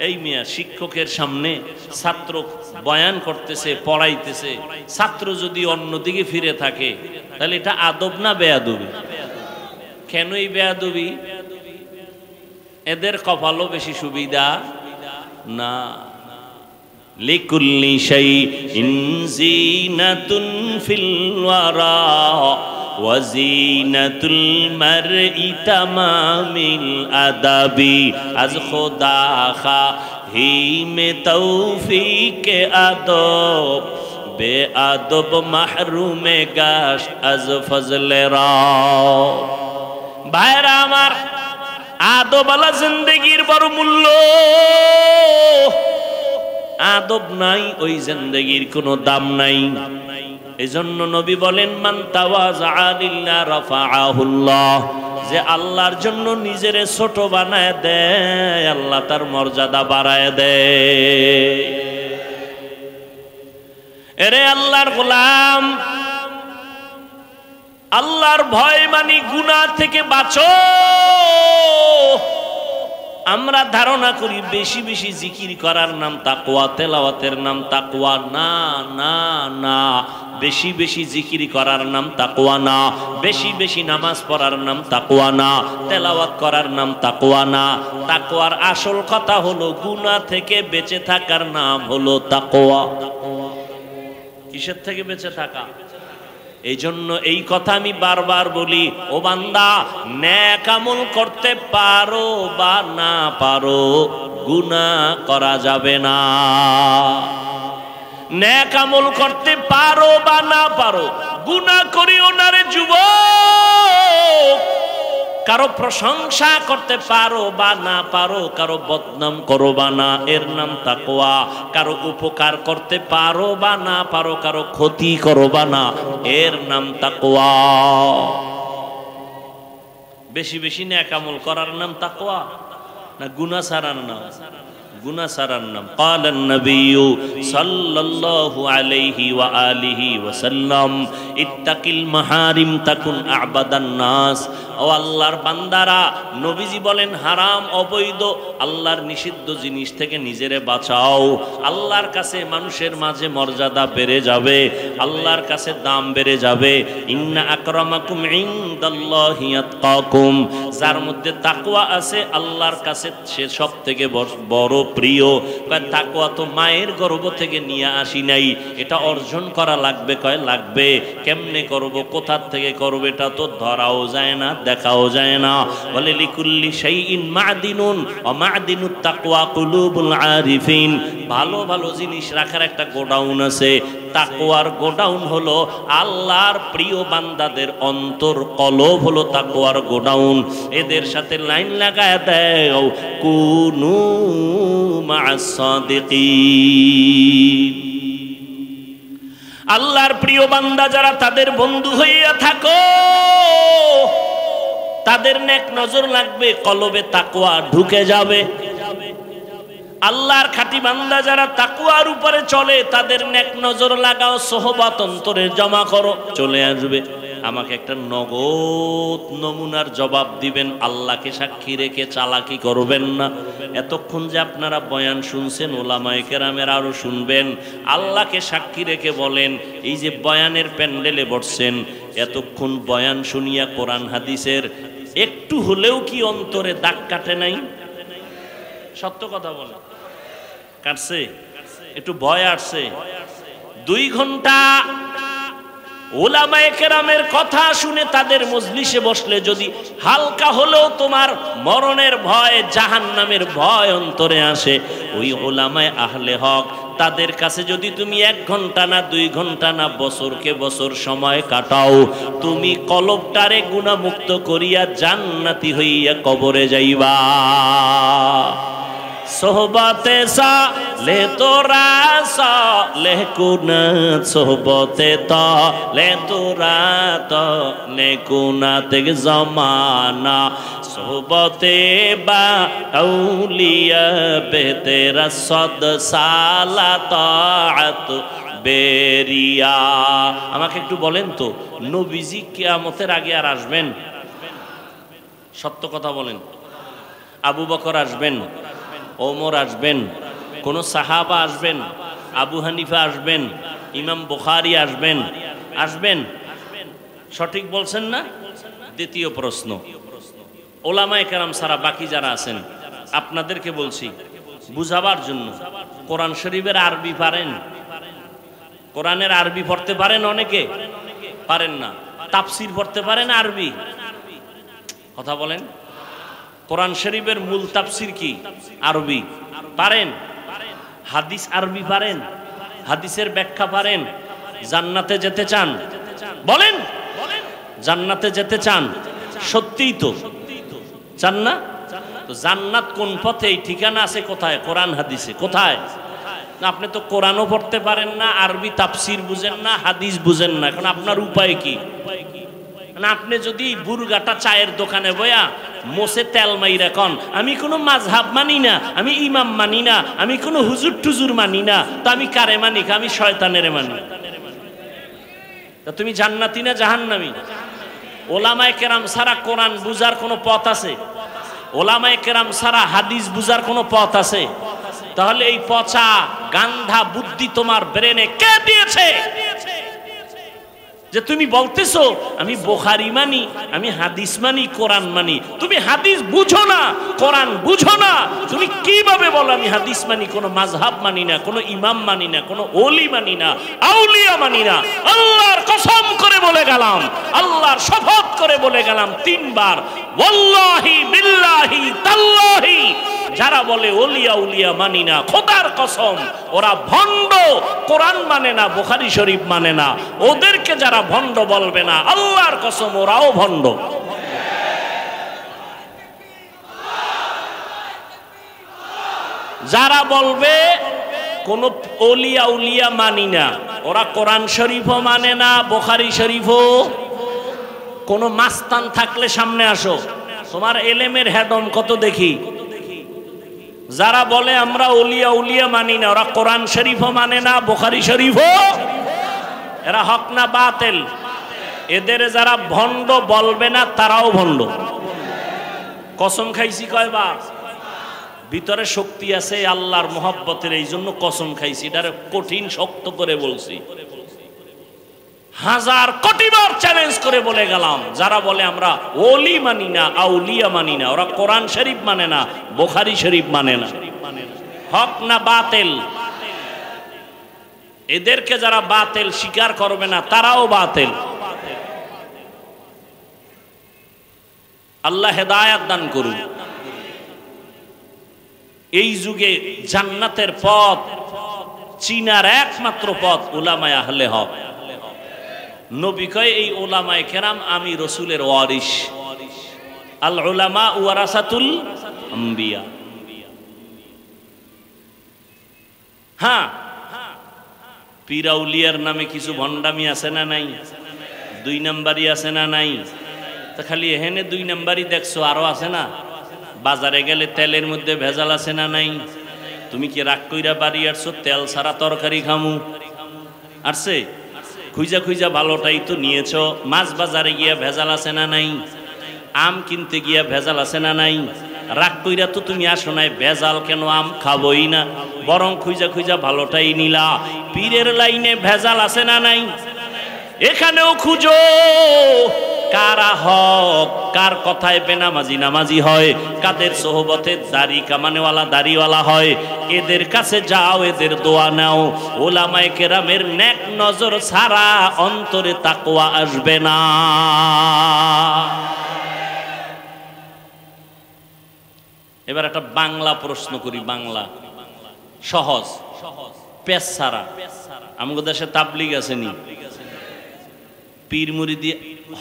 এই মিয়া শিক্ষকের সামনে ছাত্র বয়ান করতেছে, পড়াইতেছে, ছাত্র যদি অন্যদিকে ফিরে থাকে তাহলে এটা আদব না বেয়াদবি? কেন এই বেয়াদবি? এদের কপালও বেশি সুবিধা না। লিকুল্লি শাইইন যিনাতুন ফিল ওয়ারা ওয়া যিনাতুল মারই তামামিল আদাবি। আজ খোদা খাহিমে তৌফিকে আদব, বে আদব মাহরুমে গাশ আজ ফজলে রাও। ভাইরা আমার, আদবওয়ালা জিন্দেগির বড় মূল্য। আদব নাই ওই জিন্দেগির কোনো দাম নাই। এজন্য নবী বলেন মান তাওয়াযা লিল্লাহ রাফাআহুল্লাহ, যে আল্লাহর জন্য নিজেরে ছোট বানায় দেয় আল্লাহ তার মর্যাদা বাড়ায় দেয়। এরে আল্লাহর গোলাম, আল্লাহর ভয় মানি গুনাহ থেকে বাঁচো। আমরা ধারণা করি বেশি বেশি জিকির করার নাম তাকওয়া, তেলাওয়াতের নাম তাকওয়া। না না না, বেশি বেশি জিকির করার নাম তাকওয়া না, বেশি বেশি নামাজ পড়ার নাম তাকওয়া না, তেলাওয়াত করার নাম তাকওয়া না। তাকওয়ার আসল কথা হলো গুনাহ থেকে বেঁচে থাকার নাম হলো তাকওয়া। কিসের থেকে বেঁচে থাকা? এই জন্য এই কথা আমি বারবার বলি, ও বান্দা, নেক আমল করতে পারো বা না পারো, গুনাহ করা যাবে না। নেক আমল করতে পারো বা না পারো, গুনাহ করিও না রে যুবক। কারো প্রশংসা করতে পারো বা না পারো, কারো বদনাম করো বা না, এর নাম তাকওয়া। কারো উপকার করতে পারো বা না পারো, কারো ক্ষতি করো বা না, এর নাম তাকওয়া। বেশি বেশি নেক আমল করার নাম তাকওয়া না গুনাহ ছাড়ার নাম? গুনাহ ছাড়ার নাম। ক্বালান নবিয়্যু সাল্লাল্লাহু আলাইহি ওয়া আলিহি ওয়া সাল্লাম ইত্তাকিল মাহারিম তাকুন আ'বাদান নাস। ও আল্লাহর বান্দারা, নবীজি বলেন হারাম অবৈধ আল্লাহর নিষিদ্ধ জিনিস থেকে নিজেরে বাঁচাও। আল্লাহর কাছে মানুষের মাঝে মর্যাদা বেড়ে যাবে, আল্লাহর কাছে দাম বেড়ে যাবে। ইন্না আকরামাকুম ইনদাল্লাহি আতকাকুম, যার মধ্যে তাকওয়া আছে আল্লাহর কাছে সে সবথেকে বড় প্রিয়। তাকওয়া তো মায়ের গর্ভ থেকে নিয়ে আসি নাই, এটা অর্জন করা লাগবে। কয় লাগবে। কেমনে করব, কোথা থেকে করব, এটা তো ধরাও যায় না, দেখাও যায় না। বলে লিকুল্লি শাইইন মাদিনুন ওয়া মাদিনুত তাকওয়া কুলুবুল আরিফিন। ভালো ভালো জিনিস রাখার একটা গোডাউন আছে। তাকওয়ার গোডাউন হলো আল্লাহর প্রিয় বান্দাদের অন্তর, কলব হলো তাকওয়ার গোডাউন। এদের সাথে লাইন লাগায় দাও, কুনু মা'আস সাদিকিন। আল্লাহর প্রিয় বান্দা যারা, তাদের বন্ধু হইয়া থাকো। তাদের নেক নজর লাগবে, কলবে তাকওয়া ঢুকে যাবে। আল্লাহর খাঁটি বান্দা যারা তাকওয়ার উপরে চলে, তাদের নেক নজর লাগাও, সোহবত অন্তরে জমা করো, চলে আসবে। আমাকে একটা নগদ নমুনার জবাব দিবেন, আল্লাহকে সাক্ষী রেখে চালাকি করবেন না। এতক্ষণ যে আপনারা বয়ান শুনছেন, ওলামায়ে কেরামের আরো শুনবেন। আল্লাহকে সাক্ষী রেখে বলেন, এই যে বয়ানের প্যান্ডেলে বসছেন, এতক্ষণ বয়ান শুনিয়া কোরআন হাদিসের একটু হলেও কি অন্তরে দাগ কাটে নাই? সত্য কথা বলে কাটছে? একটু ভয় আসছে? 2 ঘন্টা উলামায়ে কেরামের কথা শুনে তাদের মজলিসে বসলে যদি হালকা হলেও তোমার মরণের ভয়, জাহান্নামের ভয় অন্তরে আসে, ওই উলামায়ে আহলে হক তাদের কাছে যদি তুমি 1 ঘন্টা না 2 ঘন্টা না বছরকে বছর সময় কাটাও, তুমি কলবটারে গুনাহমুক্ত করিয়া জান্নাতি হইয়া কবরে যাইবা। সোহবতে সালে তোরা সালে কুনাত, সোহবতে তালে তোরা তালে কুনাত জমানা, সোহবতে বা আউলিয়া বেতেরা সদ সালা তাআত বেরিয়া। আমাকে একটু বলেন তো, নবীজি কিয়ামতের আগে আর আসবেন? সত্য কথা বলেন। আবু বকর আসবেন, ওমর আসবেন, কোন সাহাবা আসবেন, আবু হানিফা আসবেন, ইমাম বুখারী আসবেন? আসবেন? সঠিক বলছেন না? দ্বিতীয় প্রশ্ন, ওলামায়ে কেরাম ছাড়া বাকি যারা আছেন, আপনাদেরকে বলছি বুঝাবার জন্য, কোরআন শরীফের আরবি পারেন? কোরআনের আরবি পড়তে পারেন? অনেকে পারেন না। তাফসীর পড়তে পারেন আরবি? কথা বলেন। কোরআন শরীফের মূল তাফসীর কি? আরবি। পারেন? হাদিস আরবি পারেন? হাদিসের ব্যাখ্যা পারেন? জান্নাতে যেতে চান? বলেন, জান্নাতে যেতে চান? সত্যিই তো চান না? তো জান্নাত কোন পথে, এই ঠিকানা আছে কোথায়? কোরআন হাদিসে। কোথায়? আপনি তো কোরআনও পড়তে পারেন না, আরবি তাফসীর বুঝেন না, হাদিস বুঝেন না, এখন আপনার উপায় কি? মানে আপনি যদি বুরগাটা চায়ের দোকানে বয়া মোসে তেল মাইরা কন, আমি কোনো মাযহাব মানি না, আমি ইমাম মানি না, আমি কোনো হুজুর টুজুর মানি না, তো আমি কারে মানি? আমি শয়তানের মানি। তা তুমি জান্নাতি না জাহান্নামী? ওলামায়ে কেরাম ছাড়া কোরআন বুঝার কোনো পথ আছে? ওলামায়ে কেরাম ছাড়া হাদিস বুঝার কোনো পথ আছে? তাহলে এই পচা গান্ধা বুদ্ধি তোমার ব্রেনে কে দিয়েছে যে তুমি বলতেছো আমি বুখারী মানি, আমি হাদিস মানি, কোরআন মানি? তুমি হাদিস বুঝো না, কোরআন বুঝো না, তুমি কিভাবে বলো আমি হাদিস মানি? কোনো মাযহাব মানি না, কোনো ইমাম মানি না, কোনো ওলি মানি না, আউলিয়া মানি না। আল্লাহর কসম করে বলে গেলাম, আল্লাহর শপথ করে বলে গেলাম 3 বার, ওয়াল্লাহি বিল্লাহি তাল্লাহি, যারা বলে ওলিয়া উলিয়া মানি না, খোদার কসম ওরা ভণ্ড। কোরআন মানে না, বুখারী শরীফ মানে না, ওদেরকে যারা ভণ্ড বলবে না, আল্লাহর কসম ওরাও ভণ্ড। যারা বলবে কোন ওলিয়া উলিয়া মানি না, ওরা কোরআন শরীফও মানে না, বুখারী শরীফও। কোন মাস্তান থাকলে সামনে আসো, তোমার এলেমের হেডম কত দেখি। যারা বলে আমরা ওলিয়া উলিয়া মানি না, ওরা কোরআন শরীফও মানে না, বুখারী শরীফও। এরা হক না বাতিল? এদের যারা ভণ্ড বলবে না, তারাও ভণ্ড। কসম খাইছি কয়বার? ভিতরে শক্তি আছে আল্লাহর মহব্বতের, এই জন্য কসম খাইছি, এটারে কঠিন শক্ত করে বলছি। 1000 কোটি বার চ্যালেঞ্জ করে বলে গেলাম, যারা বলে আমরা ওলি মানি না, আউলিয়া মানি না, ওরা কোরআন শরীফ মানে না, বুখারী শরীফ মানে না। হক না বাতিল? এদেরকে যারা বাতিল স্বীকার করবে না তারাও বাতিল। আল্লাহ হেদায়েত দান করুন। এই যুগে জান্নাতের পথ চিনার একমাত্র পথ উলামায়ে আহলে হক। নবী কয় এই উলামায়ে কেরাম আমি রাসূলের ওয়ারিস। আল উলামা ওয়ারাসাতুল আম্বিয়া। হ্যাঁ, পীর আউলিয়ার নামে কিছু ভণ্ডামি আছে না নাই? 2 নাম্বারই আছে না নাই? তা খালি এখানে 2 নাম্বারই দেখছো, আরো আছে না? বাজারে গেলে তেলের মধ্যে ভেজাল আছে না নাই? তুমি কি রাগ কইরা বাড়ি আসছো তেল ছাড়া তরকারি খামু? আসছে? খুঁজা খুঁজা ভালোটাই তো নিয়েছো। মাছ বাজারে গিয়া ভেজাল আছে না নাই? আম কিনতে গিয়া ভেজাল আছে না নাই? রাগ কইরা তো তুমি আসো নাই, ভেজাল কেন আম খাবোই না, বরং খুঁজা খুঁজা ভালোটাই নিলা। পীরের লাইনে ভেজাল আছে না নাই? এখানেও খুঁজো কারা হক, কার কথায় বেনামাজি নামাজি হয়, কাদের সোহবতে দাড়ি কামানেওয়ালা দাড়িওয়ালা হয়, এদের কাছে যাও, এদের দোয়া নাও। ওলামায়ে কেরামের নেক নজর ছাড়া অন্তরে তাকওয়া আসবে না। এবার একটা বাংলা প্রশ্ন করি, বাংলা সহজ, পেশ ছাড়া। আমাদের দেশে তাবলিগ আসেনি, পীর মুরিদি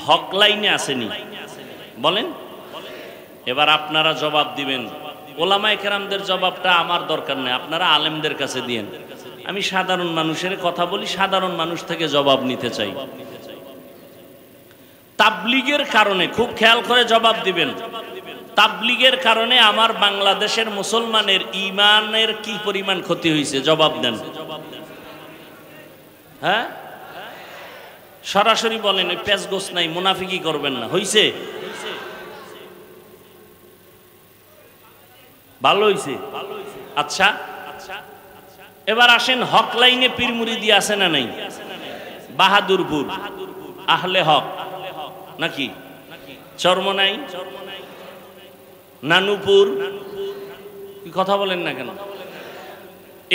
হক লাইনে আসেনি, বলেন? এবার আপনারা জবাব দিবেন। ওলামায়ে কেরামদের জবাবটা আমার দরকার নেই, আপনারা আলেমদের কাছে দিয়েন। আমি সাধারণ মানুষের কথা বলি, সাধারণ মানুষ থেকে জবাব নিতে চাই। তাবলিগের কারণে, খুব খেয়াল করে জবাব দিবেন, তাবলিগের কারণে আমার বাংলাদেশের মুসলমানের ঈমানের কি পরিমাণ ক্ষতি হয়েছে? জবাব দেন। হ্যাঁ, সরাসরি বলেন, ওই পেঁচগোছ নাই, মুনাফিকি করবেন না। হইছে? ভালো হইছে? আচ্ছা, এবার আসেন হক লাইনে পীর মুরিদি আছে না নাই? বাহাদুরপুর আহলে হক নাকি? চরমনাই, নানুপুর, কি কথা বলেন না কেন?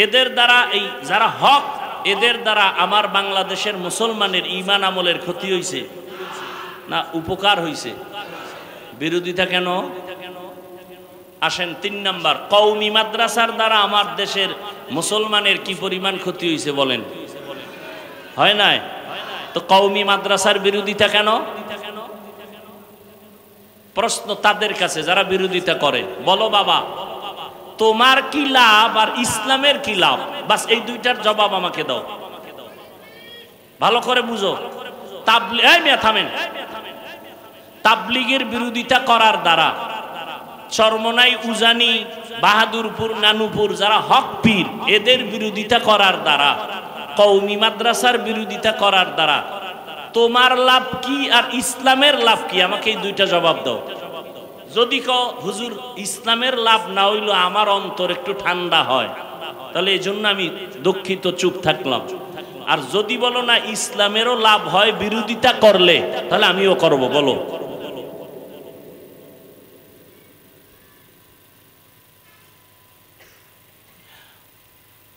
এদের দ্বারা, এই যারা হক, এদের দ্বারা আমার বাংলাদেশের মুসলমানের ঈমান আমলের ক্ষতি হইছে না উপকার হইছে? বিরোধিতা কেন? আসেন 3 নাম্বার, কওমি মাদ্রাসার দ্বারা আমার দেশের মুসলমানের কি পরিমাণ ক্ষতি হইছে বলেন? হয় নাই? তো কওমি মাদ্রাসার বিরোধিতা কেন? প্রশ্ন তাদের কাছে যারা বিরোধিতা করে, বলো বাবা তোমার কি লাভ আর ইসলামের কি লাভ? বাস এই দুইটার জবাব আমাকে দাও, ভালো করে বুঝো। থামেন। তাবলিগের বিরোধিতা করার দ্বারা চরমনাই, উজানি, বাহাদুরপুর, নানুপুর যারা হক পীর, এদের বিরোধিতা করার দ্বারা, কওমি মাদ্রাসার বিরোধিতা করার দ্বারা তোমার লাভ কি আর ইসলামের লাভ কি? আমাকে এই দুইটা জবাব দাও। যদি কও হুজুর ইসলামের লাভ না হইলো আমার অন্তর একটু ঠান্ডা হয়, তাহলে এই জন্য আমি দুঃখিত, চুপ থাকলাম। আর যদি বলো না ইসলামেরও লাভ হয় বিরোধিতা করলে, তাহলে আমিও করব। বলো।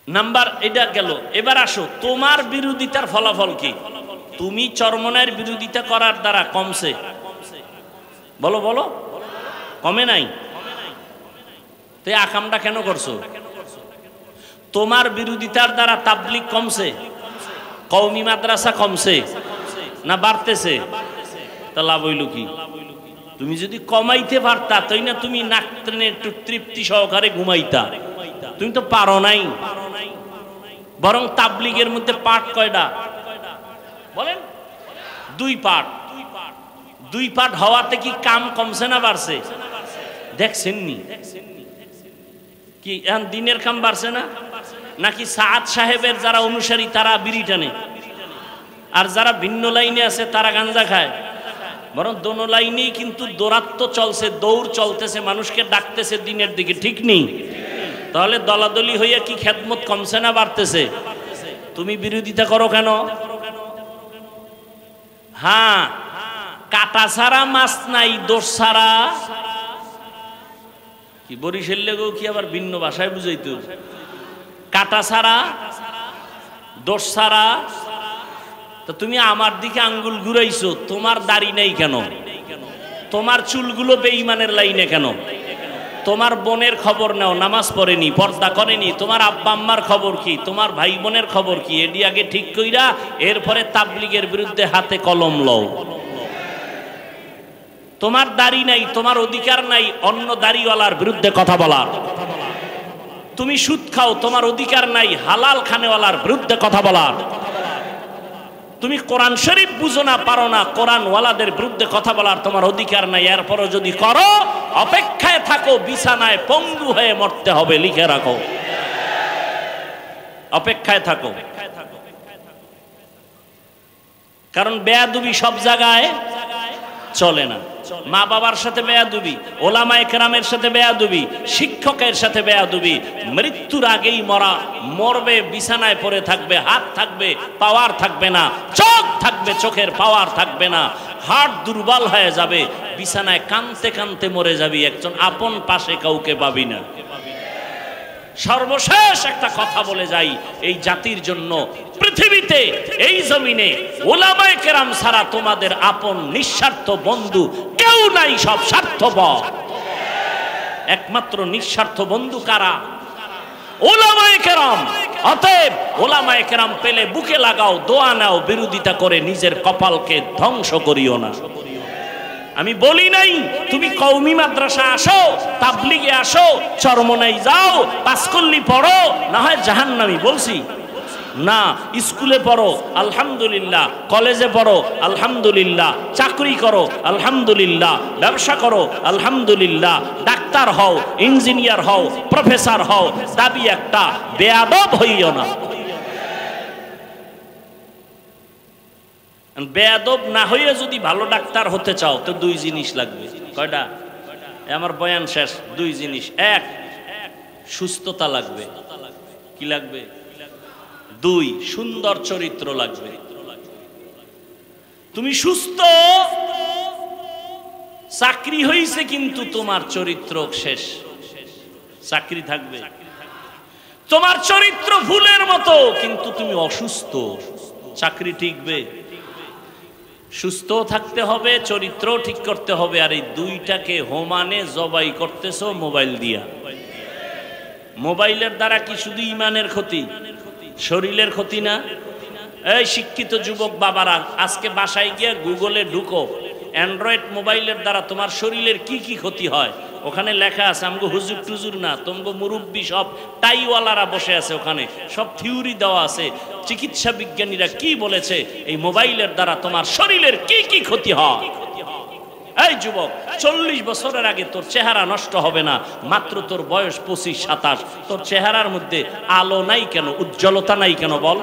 নাম্বার এটা গেল। এবার আসো তোমার বিরোধিতার ফলাফল কি? তুমি চরমনাইয়ের বিরোধিতা করার দ্বারা কমছে? বলো বলো, কমে নাই? তো আকামটা কেন করছো? তোমার বিরোধিতার দ্বারা তাবলিগ কমছে, কওমি মাদ্রাসা কমছে না বাড়তেছে? তা লাভ হইল কি? তুমি যদি কমাইতে পারতা তাই না তুমি নাক টেনে একটু তৃপ্তি সহকারে ঘুমাইতা। তুমি তো পারো নাই। বরং তাবলিগের মধ্যে পাঠ কয়টা বলেন? 2 পাঠ। 2 পাঠ হওয়াতে কি কাম কমছে না বাড়ছে? দেখছেননি কি এখন দিনের কাম বাড়ছে না? নাকি সাদ সাহেবের যারা অনুসারী তারা বিড়ি টানে, আর যারা ভিন্ন লাইনে আছে তারা গাঞ্জা খায়? বরং দোনো লাইনেই কিন্তু দৌরাত্ম্য চলছে, দৌড় চলতেছে, মানুষকে ডাকতেছে দিনের দিকে, ঠিক নেই? তাহলে দলাদলি হইয়া কি খেদমত কমছে না বাড়তেছে? তুমি বিরোধিতা করো কেন? হ্যাঁ, কাটা ছাড়া মাছ নাই, দোষ ছাড়া কি বরিশাল লেগেও কি আবার ভিন্ন ভাষায় বুঝাইতো? কাটা ছাড়া, দোষ ছাড়া। তো তুমি আমার দিকে আঙ্গুল ঘুরাইছো, তোমার দাড়ি নেই কেন? তোমার চুলগুলো বেঈমানের লাইনে কেন? তোমার বোনের খবর নাও, নামাজ পড়েনি, পর্দা করেনি। তোমার আব্বা আম্মার খবর কি? তোমার ভাই বোনের খবর কি? এডি আগে ঠিক কইরা এরপরে তাবলীগের বিরুদ্ধে হাতে কলম লও। তোমার দাড়ি নাই, তোমার অধিকার নাই অন্য দাড়িওয়ালার বিরুদ্ধে কথা বলার। তুমি সুদ খাও, তোমার অধিকার নাই হালাল খানেওয়ালার বিরুদ্ধে কথা বলার। তুমি কোরআন শরীফ বুঝো না, পারো না, কোরআনওয়ালাদের বিরুদ্ধে কথা বলার তোমার অধিকার নাই। এরপরও যদি করো, অপেক্ষায় থাকো, বিছানায় পঙ্গু হয়ে মরতে হবে, লিখে রাখো। অপেক্ষায় থাকো, কারণ বেয়াদবি সব জায়গায় চলে না। মা বাবার সাথে বেয়াদবি, ওলামায়ে কেরামের সাথে বেয়াদবি, শিক্ষকের সাথে বেয়াদবি। মৃত্যুর আগেই মরা, মরবে, বিছানায় পড়ে থাকবে, হাত থাকবে, পাওয়ার থাকবে না, চোখ থাকবে, চোখের পাওয়ার থাকবে না, হার্ট দুর্বল হয়ে যাবে, বিছানায় কাঁদতে কাঁদতে মরে যাবি, একজন আপন পাশে কাউকে পাবি না। সর্বশেষ একটা কথা বলে যাই, এই জাতির জন্য পৃথিবীতে, এই জমিনে ওলামায়ে কেরাম ছাড়া তোমাদের আপন নিঃস্বার্থ বন্ধু কেউ নাই, সব স্বার্থপর। একমাত্র নিঃস্বার্থ বন্ধু কারা? ওলামায়ে কেরাম। অতএব ওলামায়ে কেরাম পেলে বুকে লাগাও, দোয়া নাও, বিরোধিতা করে নিজের কপালকে ধ্বংস করিও না। আমি বলি নাই তুমি কওমি মাদ্রাসা আসো, তাবলীগে আসো, চরমনাই যাও, পাঁচকল্লি পড়ো, না হয় জাহান্নামী, বলছি না। স্কুলে পড়ো আলহামদুলিল্লাহ, কলেজে পড়ো আলহামদুলিল্লাহ, চাকরি করো আলহামদুলিল্লাহ, ব্যবসা করো আলহামদুলিল্লাহ, ডাক্তার হও, ইঞ্জিনিয়ার হও, প্রফেসর হও, দাবি একটা, বেয়াদব হইও না। বেয়াদব না হইয়া যদি ভালো ডাক্তার হতে চাও তো দুই জিনিস লাগবে। কয়টা? আমার বয়ান শেষ। দুই জিনিস। এক, সুস্থতা লাগবে। কি লাগবে? দুই, সুন্দর চরিত্র লাগবে। তুমি সুস্থ, চাকরি হইছে কিন্তু তোমার চরিত্র শেষ, চাকরি থাকবে। তোমার চরিত্র ফুলের মতো কিন্তু তুমি অসুস্থ, চাকরি টিকবে? সুস্থ থাকতে হবে, চরিত্র ঠিক করতে হবে। আর এই দুইটাকে হোমানে জবাই করতেছো মোবাইল দিয়া। মোবাইলের দ্বারা কি শুধু ইমানের ক্ষতি, শরীরের ক্ষতি না? এই শিক্ষিত যুবক বাবারা, আজকে বাসায় গিয়ে গুগলে ঢুকো, অ্যান্ড্রয়েড মোবাইলের দ্বারা তোমার শরীরের কি কি ক্ষতি হয় ওখানে লেখা আছে। আমগো হুজুর টুজুর না, তোমগো মুরব্বী সব টাইওয়ালারা বসে আছে, ওখানে সব থিওরি দেওয়া আছে, চিকিৎসা বিজ্ঞানীরা কি বলেছে এই মোবাইলের দ্বারা তোমার শরীরের কি কি ক্ষতি হয়। এই যুবক, 40 বছরের আগে তোর চেহারা নষ্ট হবে না, মাত্র তোর বয়স 25-27, তোর চেহারার মধ্যে আলো নাই কেন, উজ্জ্বলতা নাই কেন বল?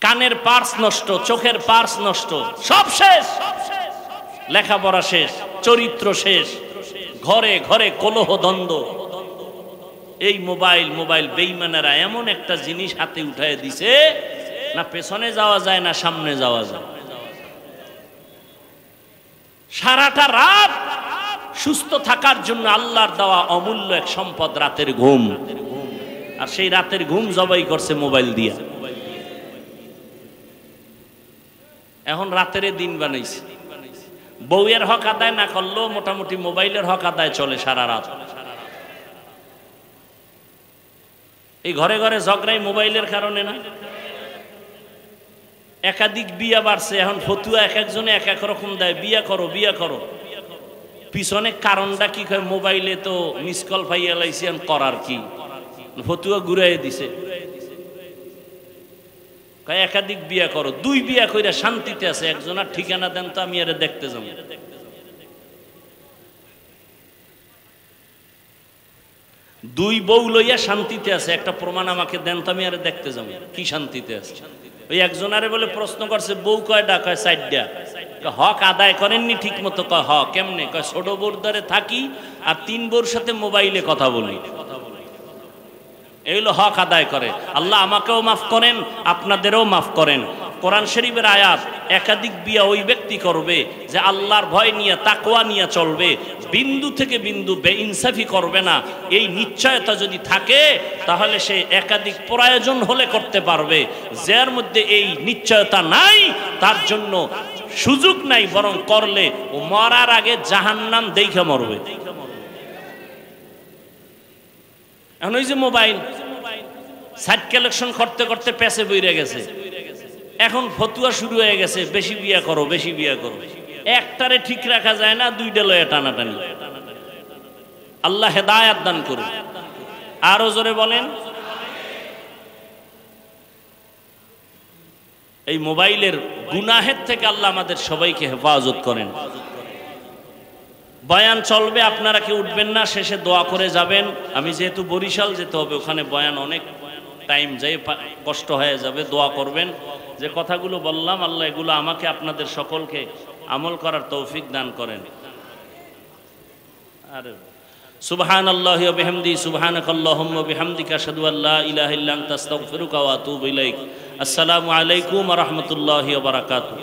কানের পার্স নষ্ট, চোখের পার্স নষ্ট, সব শেষ, লেখাপড়া শেষ, চরিত্র শেষ, ঘরে ঘরে কলহ দ্বন্দ্ব। এই মোবাইল মোবাইল বেঈমানেরা এমন একটা জিনিস হাতে উঠায় দিছে, না পেছনে যাওয়া যায় না সামনে যাওয়া যায়। সারাটা রাত সুস্থ থাকার জন্য আল্লাহর দেওয়া অমূল্য এক সম্পদ রাতের ঘুম, আর সেই রাতের ঘুম জবাই করছে মোবাইল দিয়া। এখন রাতের দিন বানাইছে। বউয়ের হক আদায় না করলেও মোটামুটি মোবাইলের হক আদায় চলে সারা রাত। এই ঘরে ঘরে ঝগড়াই মোবাইলের কারণে না? একাধিক বিয়া বাড়ছে, এখন ফতুয়া এক একজনে এক এক রকম দেয়, বিয়া করো বিয়া করো। পিছনে কারণটা কি? মোবাইলে তো মিস কল পাইয়া লাইছি, করার কি? ফতুয়া ঘুরাই দিছে, একাধিক বিয়া করো। দুই বিয়া কইরা শান্তিতে আছে, একজনের ঠিকানা দেন তো আমি আরে দেখতে যাব। দুই বউ লইয়া শান্তিতে আছে, একটা প্রমাণ আমাকে দেন তো আমি আরে দেখতে যাব কি শান্তিতে আছে। ওই একজনারে বলে প্রশ্ন করছে, বউ কয়টা? কয় 4টা। হক আদায় করেননি ঠিক মতো? কয় হ। কেমনে? কয় ছোট বউর দ্বারে থাকি আর 3 বউর সাথে মোবাইলে কথা বলি, এগুলো হক আদায় করে। আল্লাহ আমাকেও মাফ করেন, আপনাদেরও মাফ করেন। কোরআন শরীফের আয়াত, একাধিক বিয়া ওই ব্যক্তি করবে যে আল্লাহর ভয় নিয়ে তাকওয়া নিয়ে চলবে, বিন্দু থেকে বিন্দু বেইনসাফি করবে না। এই নিশ্চয়তা যদি থাকে তাহলে সে একাধিক প্রয়োজন হলে করতে পারবে। যার মধ্যে এই নিশ্চয়তা নাই তার জন্য সুযোগ নাই, বরং করলে ও মরার আগে জাহান্নাম দেখে মরবে। এখন ওই যে মোবাইল সাইট কালেকশন করতে করতে পেছে বইরে গেছে, এখন ফতুয়া শুরু হয়ে গেছে বেশি বিয়া করো, বেশি বিয়া করো। একটারে ঠিক রাখা যায় না, দুইটা লয়ে টানাটানি। আল্লাহ হেদায়াত দান করুন। আরো জোরে বলেন। এই মোবাইলের গুনাহের থেকে আল্লাহ আমাদের সবাইকে হেফাজত করেন। বয়ান চলবে, আপনারা কেউ উঠবেন না, শেষে দোয়া করে যাবেন। আমি যেহেতু বরিশাল যেতে হবে, ওখানে বয়ান অনেক টাইম যাই, কষ্ট হয়ে যাবে। দোয়া করবেন যে কথাগুলো বললাম আল্লাহ এগুলো আমাকে আপনাদের সকলকে আমল করার তৌফিক দান করেন। আর সুবহানাল্লাহি ওয়া বিহামদিহি সুবহানাকাল্লাহুম্মা ওয়া বিহামদিকা আশহাদু আল্লা ইলাহা ইল্লা আনতা আস্তাগফিরুকা ওয়া আতুবু ইলাইক। আসসালামু আলাইকুম ওয়া রাহমাতুল্লাহি ওয়া বারাকাতুহু।